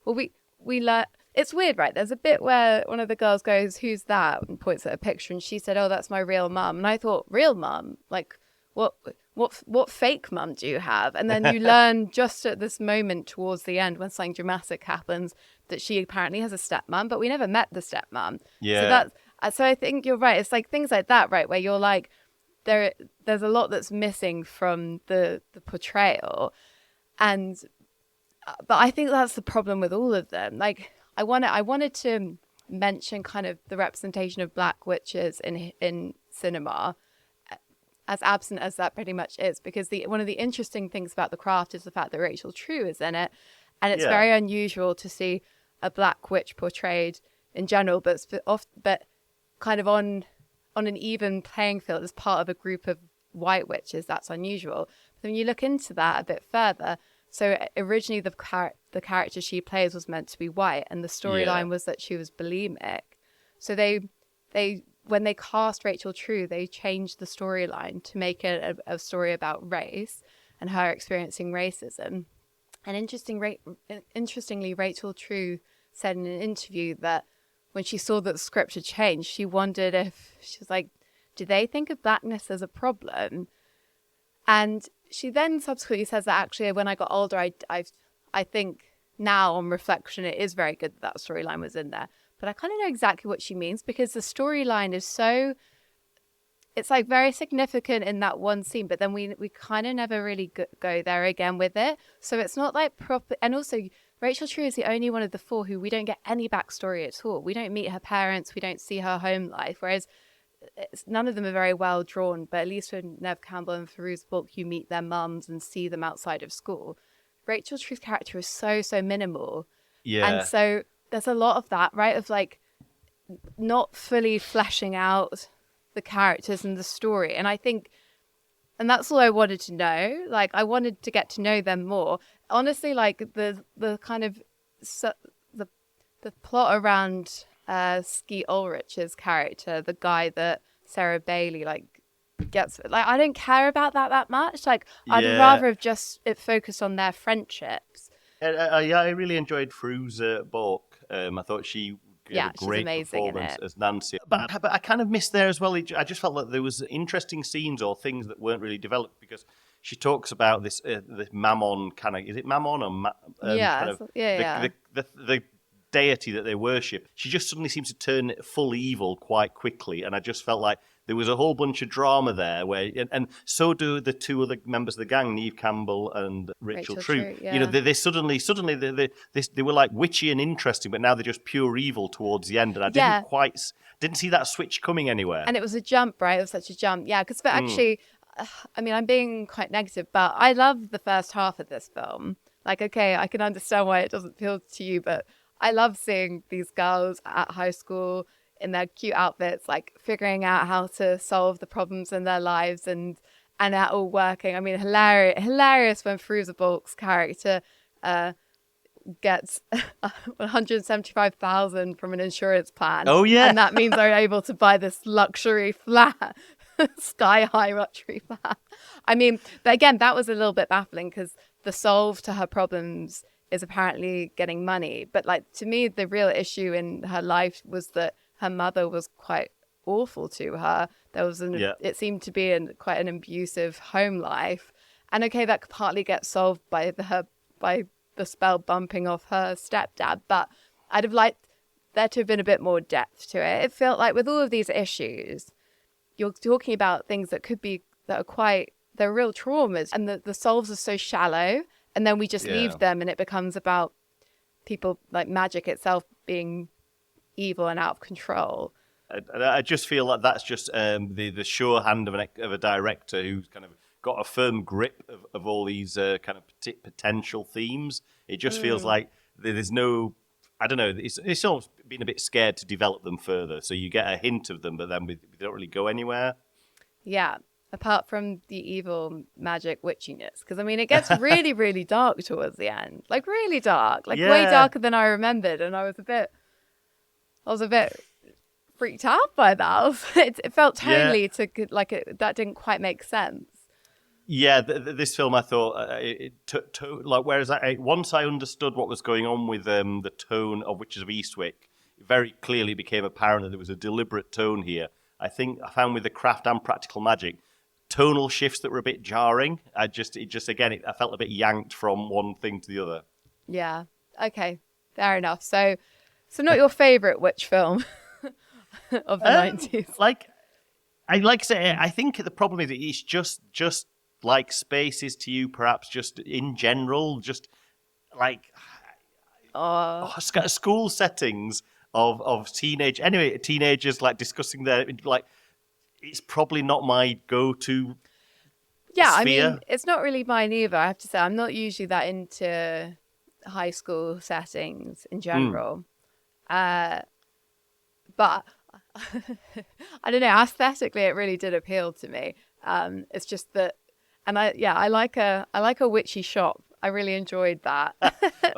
we learn. It's weird, right? There's a bit where one of the girls goes, "Who's that?" and points at a picture, and she said, "Oh, that's my real mum." And I thought, "Real mum? Like, what fake mum do you have?" And then you learn just at this moment towards the end when something dramatic happens that she apparently has a stepmom, but we never met the stepmom. Yeah. So I think you're right. It's like things like that, right? Where you're like, there's a lot that's missing from the portrayal, but I think that's the problem with all of them. Like I wanted to mention kind of the representation of black witches in cinema, as absent as that pretty much is, because one of the interesting things about the craft is the fact that Rachel True is in it, and it's very unusual to see a black witch portrayed in general, but kind of on an even playing field as part of a group of white witches. That's unusual. But when you look into that a bit further, so originally the character she plays was meant to be white, and the storyline was that she was bulimic. So when they cast Rachel True, they changed the storyline to make it a story about race and her experiencing racism. And interestingly, Rachel True said in an interview that when she saw that the script had changed, she wondered if, she was like, do they think of blackness as a problem? And she then subsequently says that actually when I got older, I think now on reflection, it is very good that storyline was in there. But I kind of know exactly what she means, because the storyline is it's like very significant in that one scene, but then we kind of never really go there again with it. So it's not like proper. And also Rachel True is the only one of the four who we don't get any backstory at all. We don't meet her parents. We don't see her home life. Whereas none of them are very well drawn, but at least with Neve Campbell and Firuza Balk, you meet their mums and see them outside of school. Rachel True's character is so minimal. Yeah. And so there's a lot of that, right? Of like not fully fleshing out the characters and the story. And I think, and that's all I wanted to know. Like I wanted to get to know them more. Honestly, like the kind of the plot around Skeet Ulrich's character, the guy that Sarah Bailey like gets, like I don't care about that much. Like I'd rather have just it focused on their friendships. I really enjoyed Firuza Balk. I thought she had a great performance as Nancy. But I kind of missed there as well. I just felt that there was interesting scenes or things that weren't really developed, because she talks about this Mammon kind of, is it Mammon or deity that they worship, she just suddenly seems to turn full evil quite quickly. And I just felt like there was a whole bunch of drama there, and so do the two other members of the gang, Neve Campbell and Rachel True. Yeah. You know, they suddenly they were like witchy and interesting, but now they're just pure evil towards the end. And I didn't see that switch coming anywhere. And it was a jump, right? It was such a jump. Yeah, because actually, I mean, I'm being quite negative, but I love the first half of this film. Like, okay, I can understand why it doesn't appeal to you, but I love seeing these girls at high school in their cute outfits, like figuring out how to solve the problems in their lives and that all working. I mean, hilarious when Fruza Balk's character gets 175,000 from an insurance plan. Oh yeah, and that means they're able to buy this luxury flat, sky high luxury flat. I mean, but again, that was a little bit baffling because the solve to her problems is apparently getting money. But like, to me, the real issue in her life was that her mother was quite awful to her. There was it seemed to be quite an abusive home life. And okay, that could partly get solved by the spell bumping off her stepdad. But I'd have liked there to have been a bit more depth to it. It felt like with all of these issues, you're talking about things that they're real traumas, and the solves are so shallow. And then we just leave them, and it becomes about people, like magic itself, being evil and out of control. I just feel like that's just the sure hand of a director who's kind of got a firm grip of all these kind of potential themes. It just feels like there's no, I don't know, it's almost been a bit scared to develop them further. So you get a hint of them, but then they don't really go anywhere. Yeah. Apart from the evil magic witchiness. Because, I mean, it gets really, really dark towards the end. Like, really dark. Like, way darker than I remembered. And I was a bit freaked out by that. It felt totally that didn't quite make sense. Yeah, this film, I thought, whereas once I understood what was going on with the tone of Witches of Eastwick, it very clearly became apparent that there was a deliberate tone here. I think I found with the craft and practical magic, tonal shifts that were a bit jarring. I felt a bit yanked from one thing to the other. Yeah. Okay. Fair enough. So not your favorite witch film of the 90s. I think the problem is it's just like Spaces to you, perhaps just in general, just like school settings of teenagers like discussing their like. It's probably not my go-to sphere. I mean, it's not really mine either, I have to say. I'm not usually that into high school settings in general. But I don't know, aesthetically, it really did appeal to me. It's just that, and I like a witchy shop. I really enjoyed that.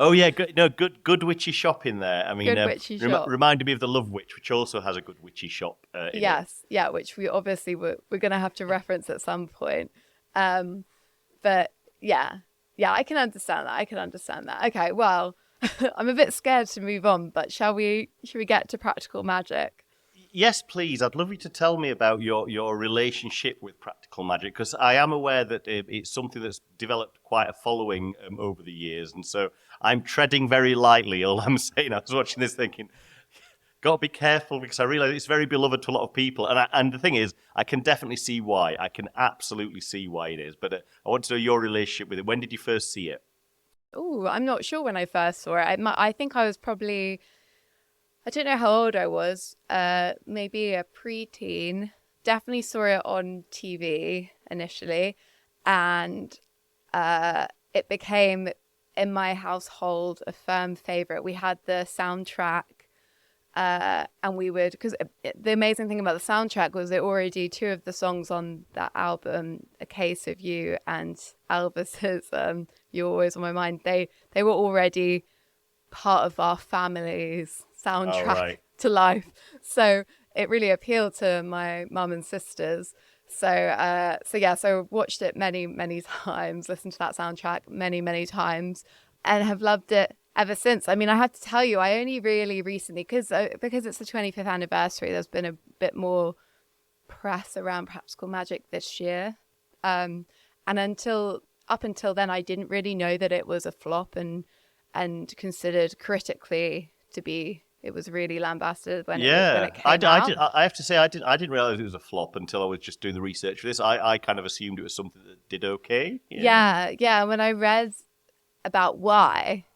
Oh yeah, good witchy shop in there. I mean, good witchy shop. Reminded me of the Love Witch, which also has a good witchy shop. Yeah, which we obviously we're going to have to reference at some point. But yeah, I can understand that. Okay, well, I'm a bit scared to move on, but should we get to practical magic? Yes, please. I'd love you to tell me about your relationship with practical magic, because I am aware that it's something that's developed quite a following over the years, and so I'm treading very lightly. All I'm saying, I was watching this thinking, got to be careful, because I realise it's very beloved to a lot of people, and the thing is, I can definitely see why. I can absolutely see why it is, but I want to know your relationship with it. When did you first see it? Oh, I'm not sure when I first saw it. I think I was probably, I don't know how old I was, maybe a preteen. Definitely saw it on TV initially, and it became, in my household, a firm favourite. We had the soundtrack, and we would, because the amazing thing about the soundtrack was that already two of the songs on that album, A Case of You and Elvis's You're Always on My Mind, they were already part of our family's soundtrack to life. So it really appealed to my mum and sisters. So watched it many times, listened to that soundtrack many times, and have loved it ever since. I mean, I have to tell you, I only really recently, because it's the 25th anniversary, there's been a bit more press around practical magic this year. And up until then, I didn't really know that it was a flop and considered critically to be. It was really lambasted when Yeah, it came out. I have to say, I didn't realize it was a flop until I was just doing the research for this. I kind of assumed it was something that did okay. Yeah. When I read about why,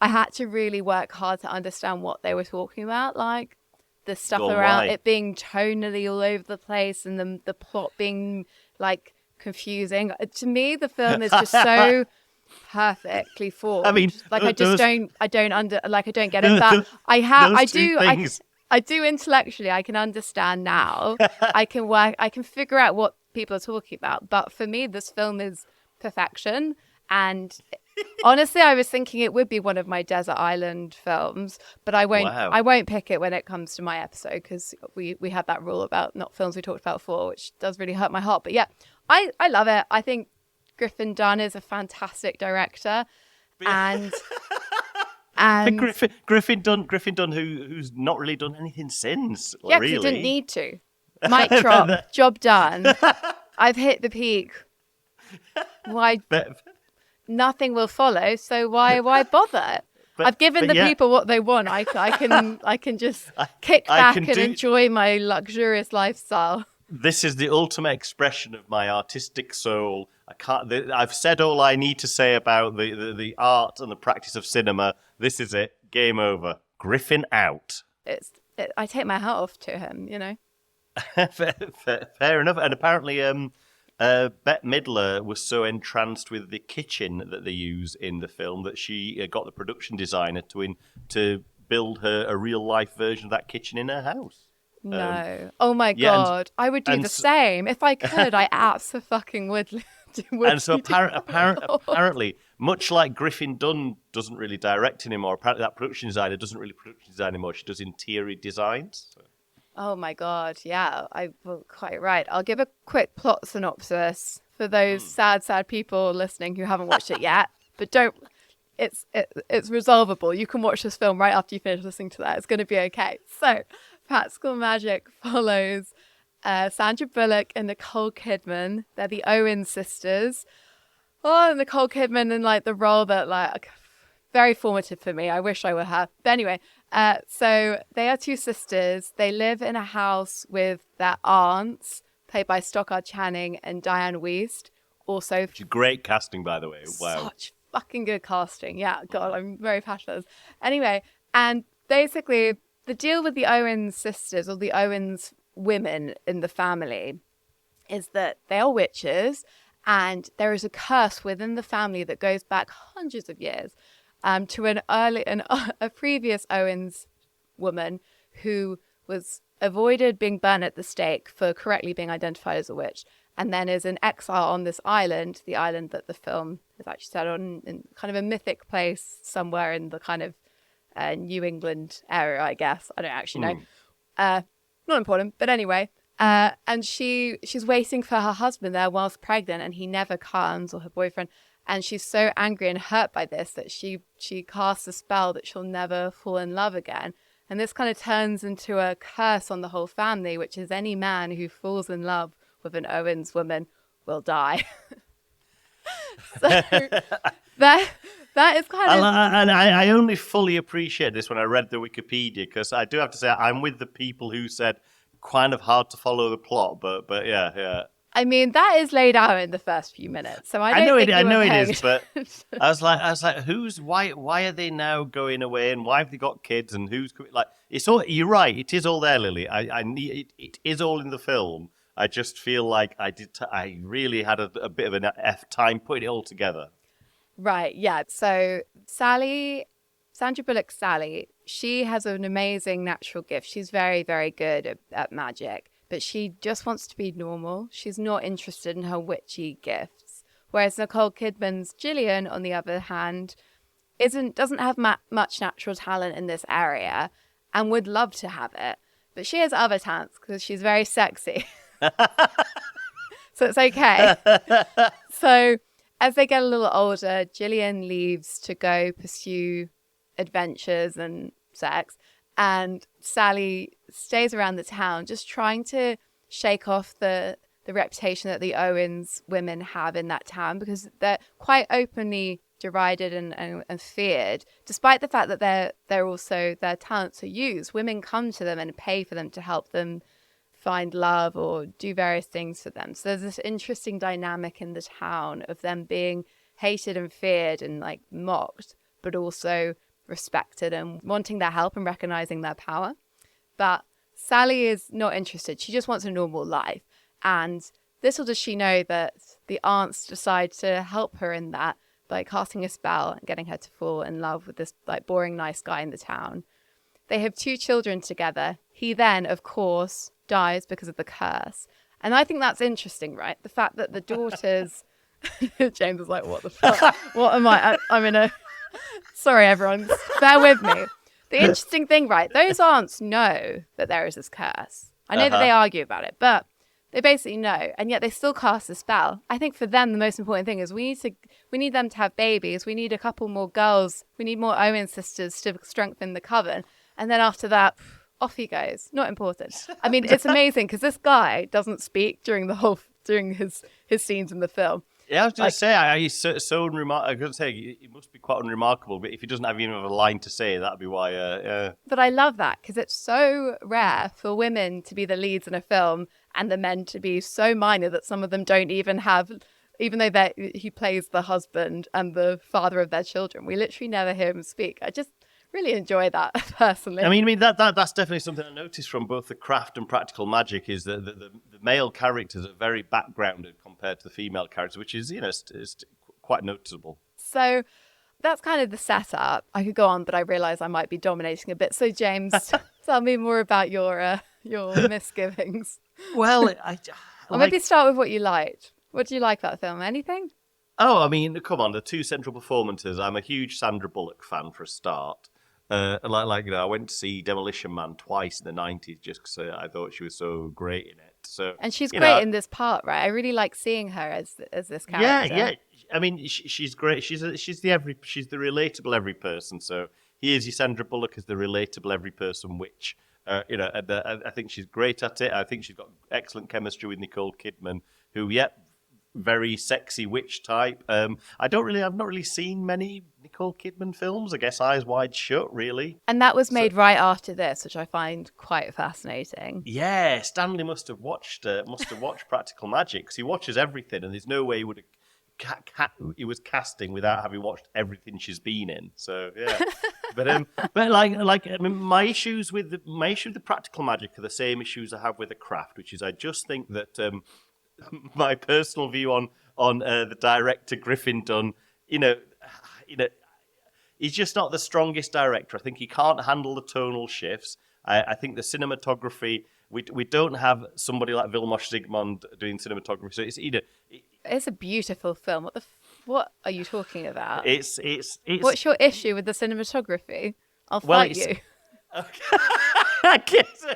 I had to really work hard to understand what they were talking about, like the stuff Go on, around why? it being tonally all over the place and the plot being like confusing. To me, the film is just so perfectly formed. I mean, like I those- don't get it, but I do intellectually. I can understand now. I can figure out what people are talking about. But for me, this film is perfection. And honestly, I was thinking it would be one of my desert island films, but I won't. Wow. I won't pick it when it comes to my episode because we have that rule about not films we talked about before, which does really hurt my heart. But yeah, I love it. I think Griffin Dunn is a fantastic director, and Griffin Dunn, who's not really done anything since. yeah, really, he didn't need to. Mic drop, job done. I've hit the peak. Why? Nothing will follow, so why bother? I've given the people what they want. I can just kick back and enjoy my luxurious lifestyle. This is the ultimate expression of my artistic soul. I've said all I need to say about the art and the practice of cinema. This is it. Game over. Griffin out. I take my hat off to him. Fair enough. And apparently, Bette Midler was so entranced with the kitchen that they use in the film that she got the production designer to build her a real life version of that kitchen in her house. No. Oh my God. I would do the same. If I could, I absolutely would. And so apparently, much like Griffin Dunn doesn't really direct anymore, apparently that production designer doesn't really production design anymore. She does interior designs. So. Oh my God. Yeah, well, quite right. I'll give a quick plot synopsis for those sad people listening who haven't watched it yet. But it's resolvable. You can watch this film right after you finish listening to that. It's going to be okay. So, Practical Magic follows Sandra Bullock and Nicole Kidman. They're the Owens sisters. Oh, Nicole Kidman in like the role that like very formative for me. I wish I would have. But anyway, so they are two sisters. They live in a house with their aunts, played by Stockard Channing and Diane Wiest. Also, great casting, by the way. Wow, such fucking good casting. Yeah, God, I'm very passionate. Anyway, and basically the deal with the Owens sisters, or the Owens women in the family, is that they are witches, and there is a curse within the family that goes back hundreds of years to a previous Owens woman who was avoided being burned at the stake for correctly being identified as a witch, and then is in exile on this island, the island that the film is actually set on, in kind of a mythic place somewhere in the kind of New England area, I guess. I don't actually know. Not important, but anyway. And she's waiting for her husband there whilst pregnant, and he never comes, or her boyfriend. And she's so angry and hurt by this that she casts a spell that she'll never fall in love again. And this kind of turns into a curse on the whole family, which is any man who falls in love with an Owens woman will die. So that is kind of... And I only fully appreciate this when I read the Wikipedia, because I do have to say I'm with the people who said kind of hard to follow the plot, but yeah. I mean, that is laid out in the first few minutes, so I know it is, but I was like, why are they now going away, and why have they got kids, and who's like? It's all. You're right. It is all there, Lily. I need it is all in the film. I just feel like I really had a bit of an F time putting it all together. Right. Yeah. So Sandra Bullock's Sally, she has an amazing natural gift. She's very, very good at magic. But she just wants to be normal. She's not interested in her witchy gifts. Whereas Nicole Kidman's Gillian, on the other hand, doesn't have much natural talent in this area and would love to have it. But she has other talents because she's very sexy. So it's okay. So as they get a little older, Gillian leaves to go pursue adventures and sex. And Sally stays around the town just trying to shake off the reputation that the Owens women have in that town, because they're quite openly derided and feared, despite the fact that their talents are used. Women come to them and pay for them to help them find love or do various things for them. So there's this interesting dynamic in the town of them being hated and feared and like mocked, but also respected and wanting their help and recognizing their power. But Sally is not interested. She just wants a normal life. And little does she know that the aunts decide to help her in that by casting a spell and getting her to fall in love with this like boring nice guy in the town. They have 2 children together. He then, of course, dies because of the curse. And I think that's interesting, right? The fact that the daughters... James is like, what the fuck? What am I? I'm in a... Sorry, everyone. Bear with me. The interesting thing, right? Those aunts know that there is this curse. I know that they argue about it, but they basically know. And yet they still cast a spell. I think for them, the most important thing is we need them to have babies. We need a couple more girls. We need more Owen sisters to strengthen the coven. And then after that... off he goes. Not important. I mean, it's amazing because this guy doesn't speak during his scenes in the film. Yeah, I was going to say, he's so unremarkable. I was going to say, he must be quite unremarkable, but if he doesn't have even a line to say, that'd be why, yeah. But I love that because it's so rare for women to be the leads in a film and the men to be so minor that some of them don't even have, even though he plays the husband and the father of their children. We literally never hear him speak. I just really enjoy that personally. I mean that's definitely something I noticed from both the craft and practical magic is that the male characters are very backgrounded compared to the female characters, which is is quite noticeable. So that's kind of the setup. I could go on, but I realise I might be dominating a bit. So James, tell me more about your misgivings. Well, or maybe start with what you liked. What do you like about the film? Anything? Oh, I mean, come on, the 2 central performances. I'm a huge Sandra Bullock fan for a start. I went to see Demolition Man twice in the 90s just because I thought she was so great in it. So, and she's great in this part, right? I really like seeing her as this character. Yeah. I mean, she's great. She's the relatable every person. So here's your Sandra Bullock as the relatable every person witch. I think she's great at it. I think she's got excellent chemistry with Nicole Kidman, who, very sexy witch type. I've not really seen many Nicole Kidman films. I guess Eyes Wide Shut, really. And that was made right after this, which I find quite fascinating. Yeah, Stanley must have watched Practical Magic because he watches everything, and there's no way he was casting without having watched everything she's been in. So yeah, but my issues with the Practical Magic are the same issues I have with the craft, which is I just think that. My personal view on the director Griffin Dunn, he's just not the strongest director. I think he can't handle the tonal shifts. I think the cinematography, we don't have somebody like Vilmos Zsigmond doing cinematography. So it's a beautiful film. What are you talking about? It's What's your issue with the cinematography? I'll fight you. Okay. I guess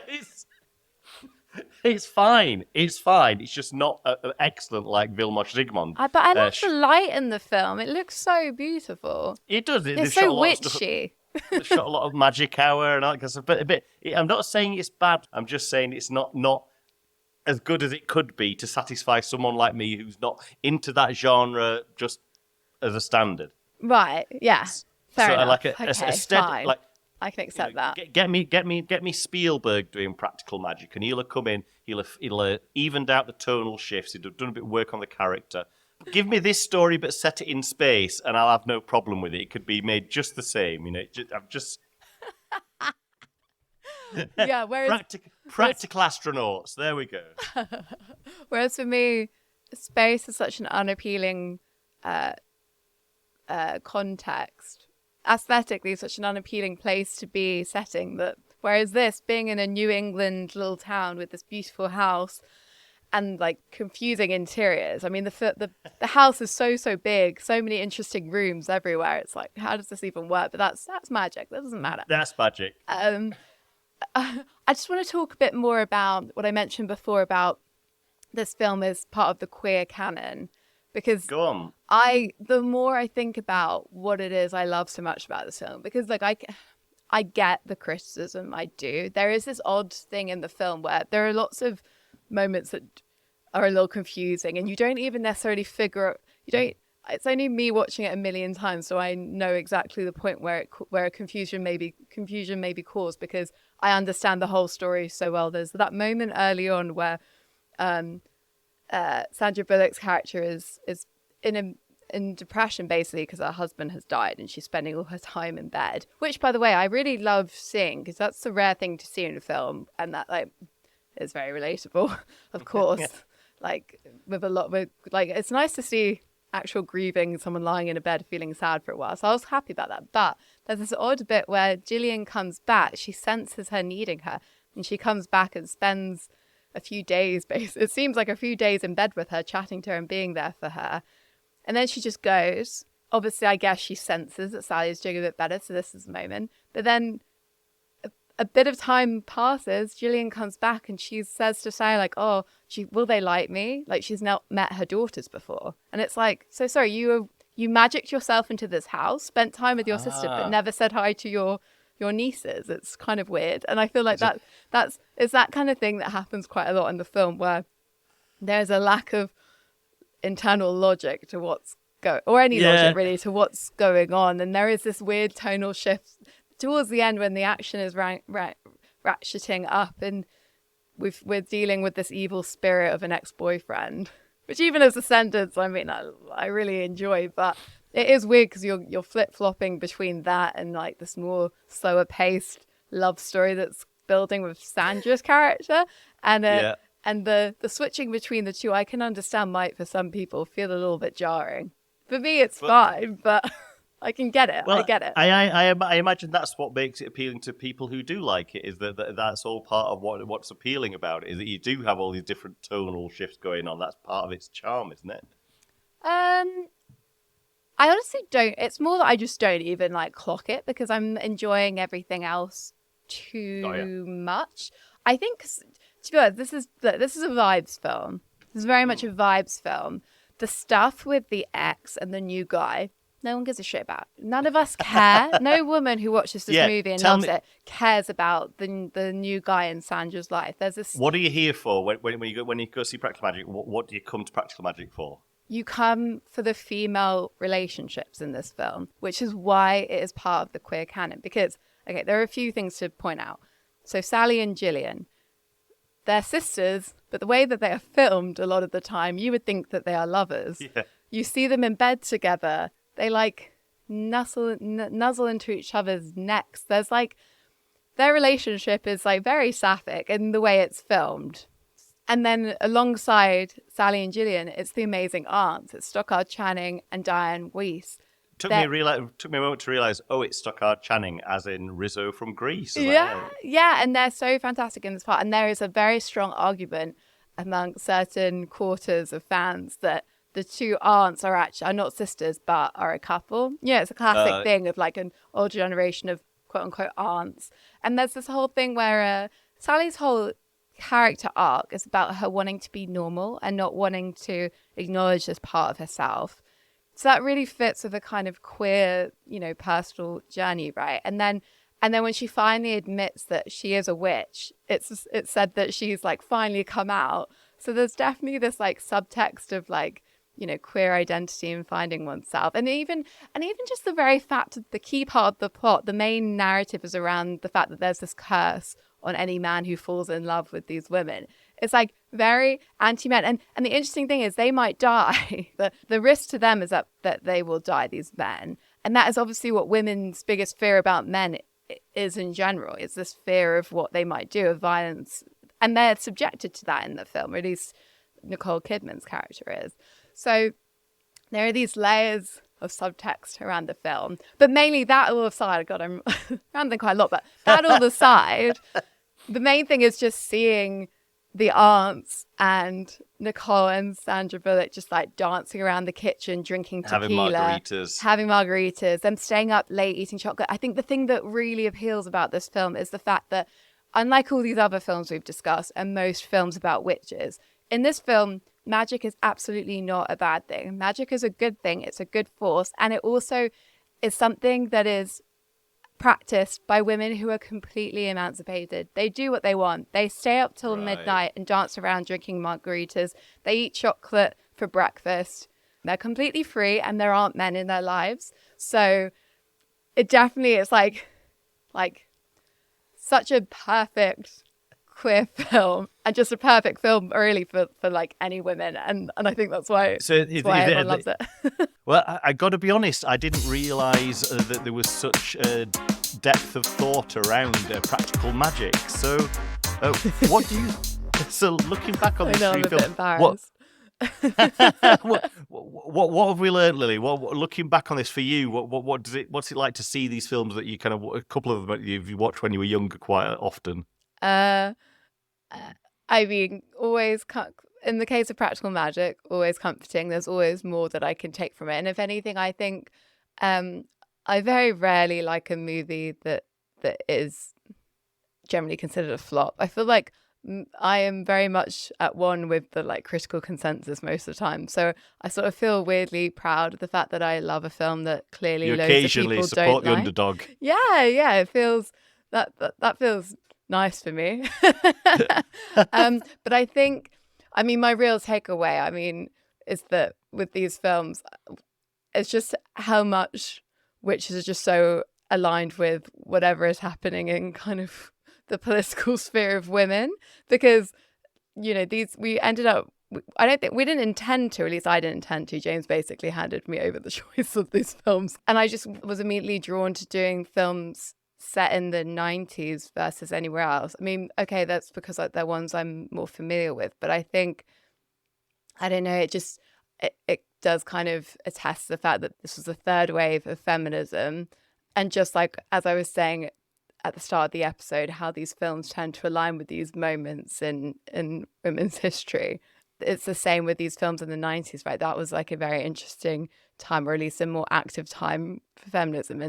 it's fine. It's just not excellent like Vilmos Zsigmond. But I love the light in the film. It looks so beautiful. It does. It's so witchy. They shot a lot of magic hour and all that stuff. But I'm not saying it's bad. I'm just saying it's not as good as it could be to satisfy someone like me who's not into that genre just as a standard. Right. Yeah. Fair enough. Like okay, fine. Like I can accept that. Get me Spielberg doing Practical Magic, and he'll have come in. He'll have evened out the tonal shifts. He'll have done a bit of work on the character. Give me this story, but set it in space, and I'll have no problem with it. It could be made just the same. I'm just. Yeah. Whereas practical astronauts. There we go. Whereas for me, space is such an unappealing context. Aesthetically, such an unappealing place to be setting that. Whereas this, being in a New England little town with this beautiful house and like confusing interiors. I mean, the house is so big, so many interesting rooms everywhere. It's like, how does this even work? But that's magic. That doesn't matter. That's magic. I just want to talk a bit more about what I mentioned before about this film as part of the queer canon. Because go on. The more I think about what it is I love so much about this film, because like I get the criticism, I do. There is this odd thing in the film where there are lots of moments that are a little confusing, and you don't even necessarily it's only me watching it a million times, so I know exactly the point where confusion may be caused, because I understand the whole story so well. There's that moment early on where Sandra Bullock's character is in depression, basically because her husband has died and she's spending all her time in bed, which, by the way, I really love seeing, because that's a rare thing to see in a film, and that like is very relatable, of course. Yeah. Like it's nice to see actual grieving, someone lying in a bed feeling sad for a while, so I was happy about that. But there's this odd bit where Gillian comes back, she senses her needing her, and she comes back and spends a few days, it seems like a few days in bed with her, chatting to her and being there for her. And then she just goes. Obviously, I guess she senses that Sally's doing a bit better, so this is the moment. But then a bit of time passes, Gillian comes back and she says to Sally, like, oh, will they like me? Like, she's not met her daughters before. And it's like, so sorry, you magicked yourself into this house, spent time with your sister, but never said hi to your nieces. It's kind of weird. And I feel like it's that kind of thing that happens quite a lot in the film, where there's a lack of internal logic to what's logic really to what's going on, and there is this weird tonal shift towards the end when the action is ratcheting up, and we're dealing with this evil spirit of an ex-boyfriend, which even as a sentence, I mean, I really enjoy, but it is weird because you're flip-flopping between that and like this more slower paced love story that's building with Sandra's character, and and the switching between the two, I can understand, might for some people feel a little bit jarring. For me, it's fine, but I can get it. Well, I get it. I imagine that's what makes it appealing to people who do like it, is that's all part of what's appealing about it, is that you do have all these different tonal shifts going on. That's part of its charm, isn't it? I honestly don't. It's more that I just don't even like clock it, because I'm enjoying everything else too much. I think, to be honest, this is a vibes film. This is very much a vibes film. The stuff with the ex and the new guy, no one gives a shit about. None of us care. No woman who watches this movie and loves it cares about the new guy in Sandra's life. There's this. What are you here for when you go see Practical Magic? What do you come to Practical Magic for? You come for the female relationships in this film, which is why it is part of the queer canon. Because, okay, there are a few things to point out. So Sally and Gillian, they're sisters, but the way that they are filmed a lot of the time, you would think that they are lovers. Yeah. You see them in bed together. They like nuzzle into each other's necks. There's like, their relationship is like very sapphic in the way it's filmed. And then alongside Sally and Gillian, it's the amazing aunts. It's Stockard Channing and Diane Weiss. Took me a moment to realize, it's Stockard Channing, as in Rizzo from Grease. Yeah, and they're so fantastic in this part. And there is a very strong argument among certain quarters of fans that the two aunts are not sisters, but are a couple. Yeah, it's a classic thing of like an old generation of quote unquote aunts. And there's this whole thing where Sally's whole character arc is about her wanting to be normal and not wanting to acknowledge this part of herself. So that really fits with a kind of queer, personal journey, right? And then when she finally admits that she is a witch, it's said that she's like finally come out. So there's definitely this like subtext of like, queer identity and finding oneself. And even just the very fact that the key part of the plot, the main narrative is around the fact that there's this curse on any man who falls in love with these women. It's like very anti-men. And the interesting thing is they might die. The risk to them is that they will die, these men. And that is obviously what women's biggest fear about men is in general. It's this fear of what they might do, of violence. And they're subjected to that in the film, or at least Nicole Kidman's character is. So there are these layers of subtext around the film. But mainly that all aside, God, I'm rambling quite a lot, but that all aside, the main thing is just seeing the aunts and Nicole and Sandra Bullock just like dancing around the kitchen, drinking tequila, having margaritas, them staying up late, eating chocolate. I think the thing that really appeals about this film is the fact that, unlike all these other films we've discussed and most films about witches, in this film, magic is absolutely not a bad thing. Magic is a good thing. It's a good force. And it also is something that is practiced by women who are completely emancipated. They do what they want. They stay up till midnight and dance around drinking margaritas. They eat chocolate for breakfast. They're completely free and there aren't men in their lives. So it definitely is like such a perfect queer film, and just a perfect film really for like any women, and I think that's why everyone loves it. Well, I got to be honest, I didn't realise that there was such a depth of thought around practical magic. So what do you so looking back on this I'm a bit embarrassed. What have we learned, Lily? Looking back on this for you, what's it like to see these films that you kind of, a couple of them you watched when you were younger quite often? I mean, always in the case of practical magic, always comforting. There's always more that I can take from it, and if anything, I think I very rarely like a movie that is generally considered a flop. I feel like I am very much at one with the like critical consensus most of the time. So I sort of feel weirdly proud of the fact that I love a film that clearly you loads occasionally of people support don't the like. underdog. Yeah, it feels that feels nice for me. But I think, I mean, my real takeaway, I mean, is that with these films, it's just how much witches are just so aligned with whatever is happening in kind of the political sphere of women, because we ended up, I don't think we didn't intend to, at least I didn't intend to. James basically handed me over the choice of these films, and I just was immediately drawn to doing films set in the 90s versus anywhere else. I mean, okay, that's because they're ones I'm more familiar with, but I think, I don't know, it does kind of attest to the fact that this was the third wave of feminism, and just like as I was saying at the start of the episode, how these films tend to align with these moments in women's history. It's the same with these films in the 90s, right? That was like a very interesting time, or at least a more active time for feminism,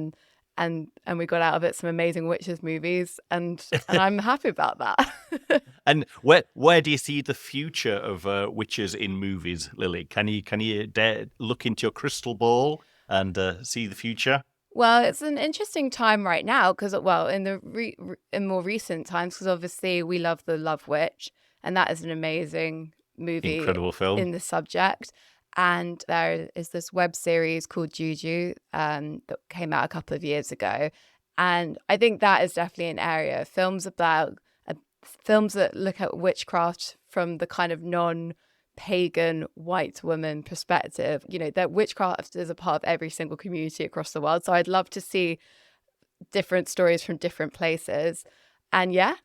and we got out of it some amazing witches movies, and I'm happy about that. And where do you see the future of witches in movies, Lily? Can you dare look into your crystal ball and see the future? Well, it's an interesting time right now because, well, in more recent times, because obviously we love The Love Witch, and that is an amazing movie, Incredible film in the subject. And there is this web series called Juju that came out a couple of years ago, and I think that is definitely an area of films that look at witchcraft from the kind of non-pagan white woman perspective. That witchcraft is a part of every single community across the world, so I'd love to see different stories from different places. And yeah,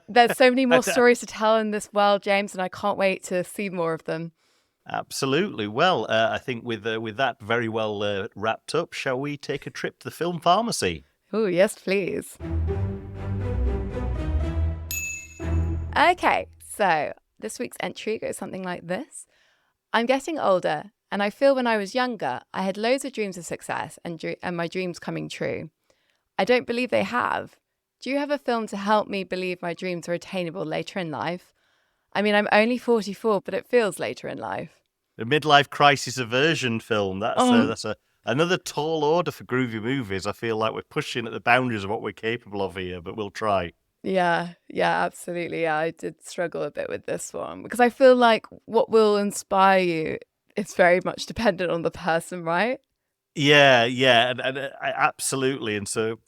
there's so many more stories to tell in this world, James, and I can't wait to see more of them. Absolutely. Well, I think with that very well wrapped up, shall we take a trip to the film pharmacy? Oh, yes, please. Okay, so this week's entry goes something like this. I'm getting older, and I feel when I was younger, I had loads of dreams of success and my dreams coming true. I don't believe they have. Do you have a film to help me believe my dreams are attainable later in life? I mean, I'm only 44, but it feels later in life. A midlife crisis aversion film. That's another tall order for Groovy Movies. I feel like we're pushing at the boundaries of what we're capable of here, but we'll try. Yeah, absolutely. Yeah, I did struggle a bit with this one because I feel like what will inspire you is very much dependent on the person, right? Yeah, and absolutely. And so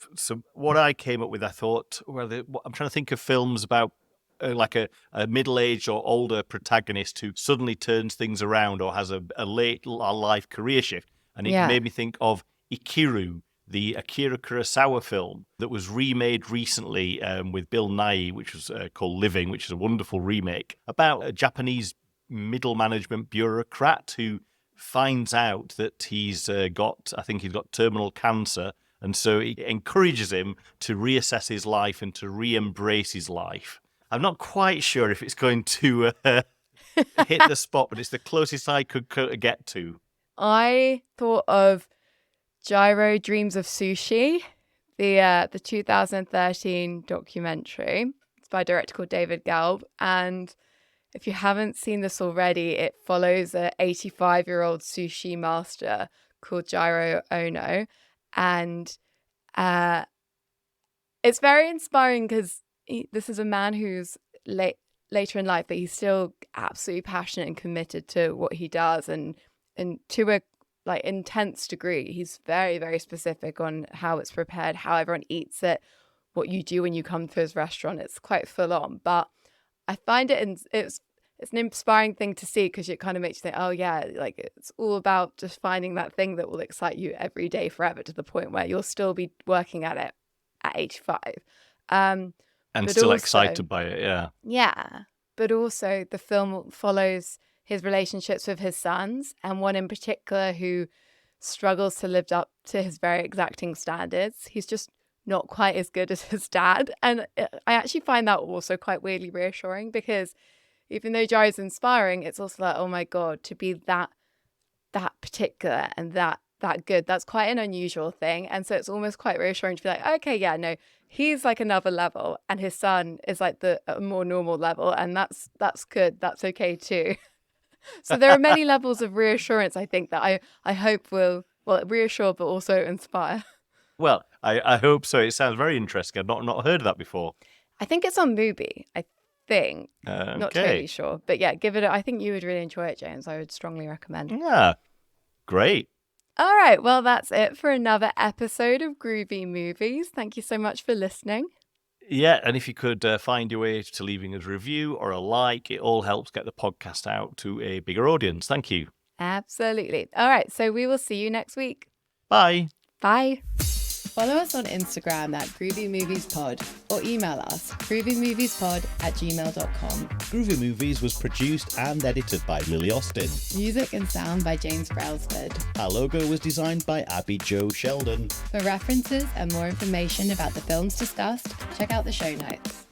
what I came up with, I thought, I'm trying to think of films about like a middle-aged or older protagonist who suddenly turns things around or has a late life career shift. And it made me think of Ikiru, the Akira Kurosawa film that was remade recently with Bill Nighy, which was called Living, which is a wonderful remake about a Japanese middle management bureaucrat who finds out that he's got terminal cancer. And so it encourages him to reassess his life and to re-embrace his life. I'm not quite sure if it's going to hit the spot, but it's the closest I could get to. I thought of Gyro Dreams of Sushi, the 2013 documentary. It's by a director called David Gelb. And if you haven't seen this already, it follows an 85-year-old sushi master called Gyro Ono. And it's very inspiring because this is a man who's late later in life, but he's still absolutely passionate and committed to what he does, and to a like intense degree. He's very, very specific on how it's prepared, how everyone eats it, what you do when you come to his restaurant. It's quite full on, but I find it's an inspiring thing to see, because it kind of makes you think, oh yeah, like it's all about just finding that thing that will excite you every day forever, to the point where you'll still be working at it at 85. And still also excited by it, yeah. Yeah. But also the film follows his relationships with his sons, and one in particular who struggles to live up to his very exacting standards. He's just not quite as good as his dad. And I actually find that also quite weirdly reassuring, because even though Jai's inspiring, it's also like, oh my God, to be that particular and that good, that's quite an unusual thing. And so it's almost quite reassuring to be like, okay, yeah, no, he's like another level, and his son is like a more normal level, and that's good. That's okay too. So there are many levels of reassurance, I think, that I hope will reassure but also inspire. Well, I hope so. It sounds very interesting. I've not heard of that before. I think it's on Mubi, I think. Okay. Not totally sure. But yeah, give it I think you would really enjoy it, James. I would strongly recommend. Yeah. Great. All right. Well, that's it for another episode of Groovy Movies. Thank you so much for listening. Yeah, and if you could find your way to leaving us a review or a like, it all helps get the podcast out to a bigger audience. Thank you. Absolutely. All right. So we will see you next week. Bye. Bye. Follow us on Instagram at Groovy Movies Pod, or email us groovymoviespod@gmail.com. Groovy Movies was produced and edited by Lily Austin. Music and sound by James Brailsford. Our logo was designed by Abby Jo Sheldon. For references and more information about the films discussed, check out the show notes.